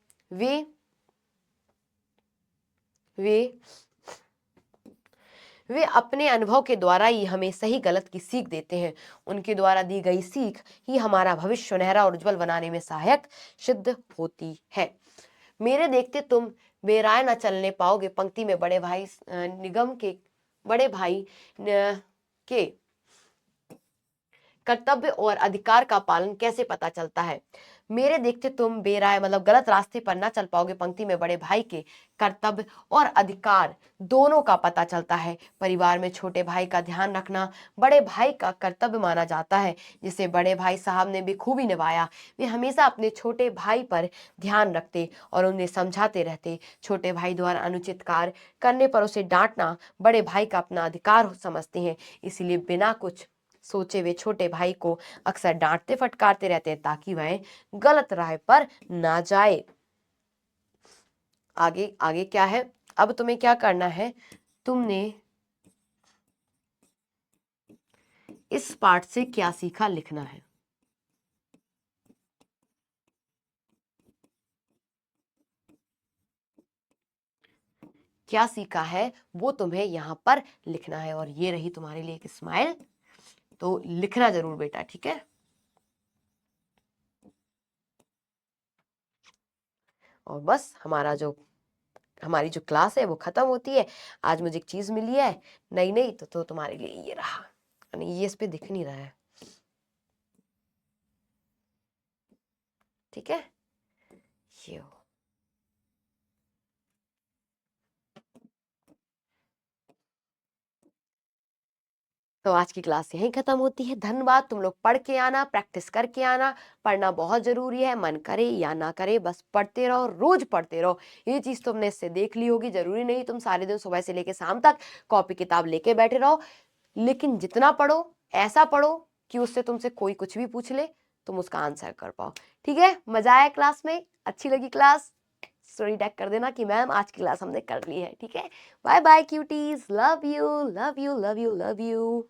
Speaker 1: वे अपने अनुभव के द्वारा ही हमें सही गलत की सीख देते हैं। उनके द्वारा दी गई सीख ही हमारा भविष्य सुनहरा और उज्जवल बनाने में सहायक सिद्ध होती है। मेरे देखते तुम बेराय न चलने पाओगे पंक्ति में बड़े भाई के कर्तव्य और अधिकार का पालन कैसे पता चलता है। मेरे देखते तुम बेराय मतलब गलत रास्ते पर न चल पाओगे पंक्ति में बड़े भाई के कर्तव्य और अधिकार दोनों का पता चलता है। परिवार में छोटे भाई का ध्यान रखना बड़े भाई का कर्तव्य माना जाता है, जिसे बड़े भाई साहब ने बखूबी निभाया। वे हमेशा अपने छोटे भाई पर ध्यान रखते और उन्हें समझाते रहते। छोटे भाई द्वारा अनुचित कार्य करने पर उसे डांटना बड़े भाई का अपना अधिकार समझते हैं, इसलिए बिना कुछ सोचे वे छोटे भाई को अक्सर डांटते फटकारते रहते हैं ताकि वह गलत राह पर ना जाए। आगे आगे क्या है, अब तुम्हें क्या करना है, तुमने इस पाठ से क्या सीखा लिखना है। क्या सीखा है वो तुम्हें यहां पर लिखना है, और ये रही तुम्हारे लिए एक स्माइल, तो लिखना जरूर बेटा, ठीक है। और बस हमारी जो क्लास है वो खत्म होती है। आज मुझे एक चीज मिली है नई नई, तो तुम्हारे लिए ये रहा, ये इस पे दिख नहीं रहा है, ठीक है। ये हो। तो आज की क्लास यहीं खत्म होती है। धन्यवाद। तुम लोग पढ़ के आना, प्रैक्टिस करके आना। पढ़ना बहुत जरूरी है, मन करे या ना करे, बस पढ़ते रहो, रोज पढ़ते रहो। ये चीज तुमने इससे देख ली होगी। जरूरी नहीं तुम सारे दिन सुबह से लेके शाम तक कॉपी किताब लेके बैठे रहो, लेकिन जितना पढ़ो ऐसा पढ़ो कि उससे तुमसे कोई कुछ भी पूछ ले तुम उसका आंसर कर पाओ, ठीक है। मजा आया क्लास में, अच्छी लगी क्लास, स्टोरी टैग कर देना कि मैम आज की क्लास हमने कर ली है, ठीक है। Bye bye cuties, love you love you love you love you.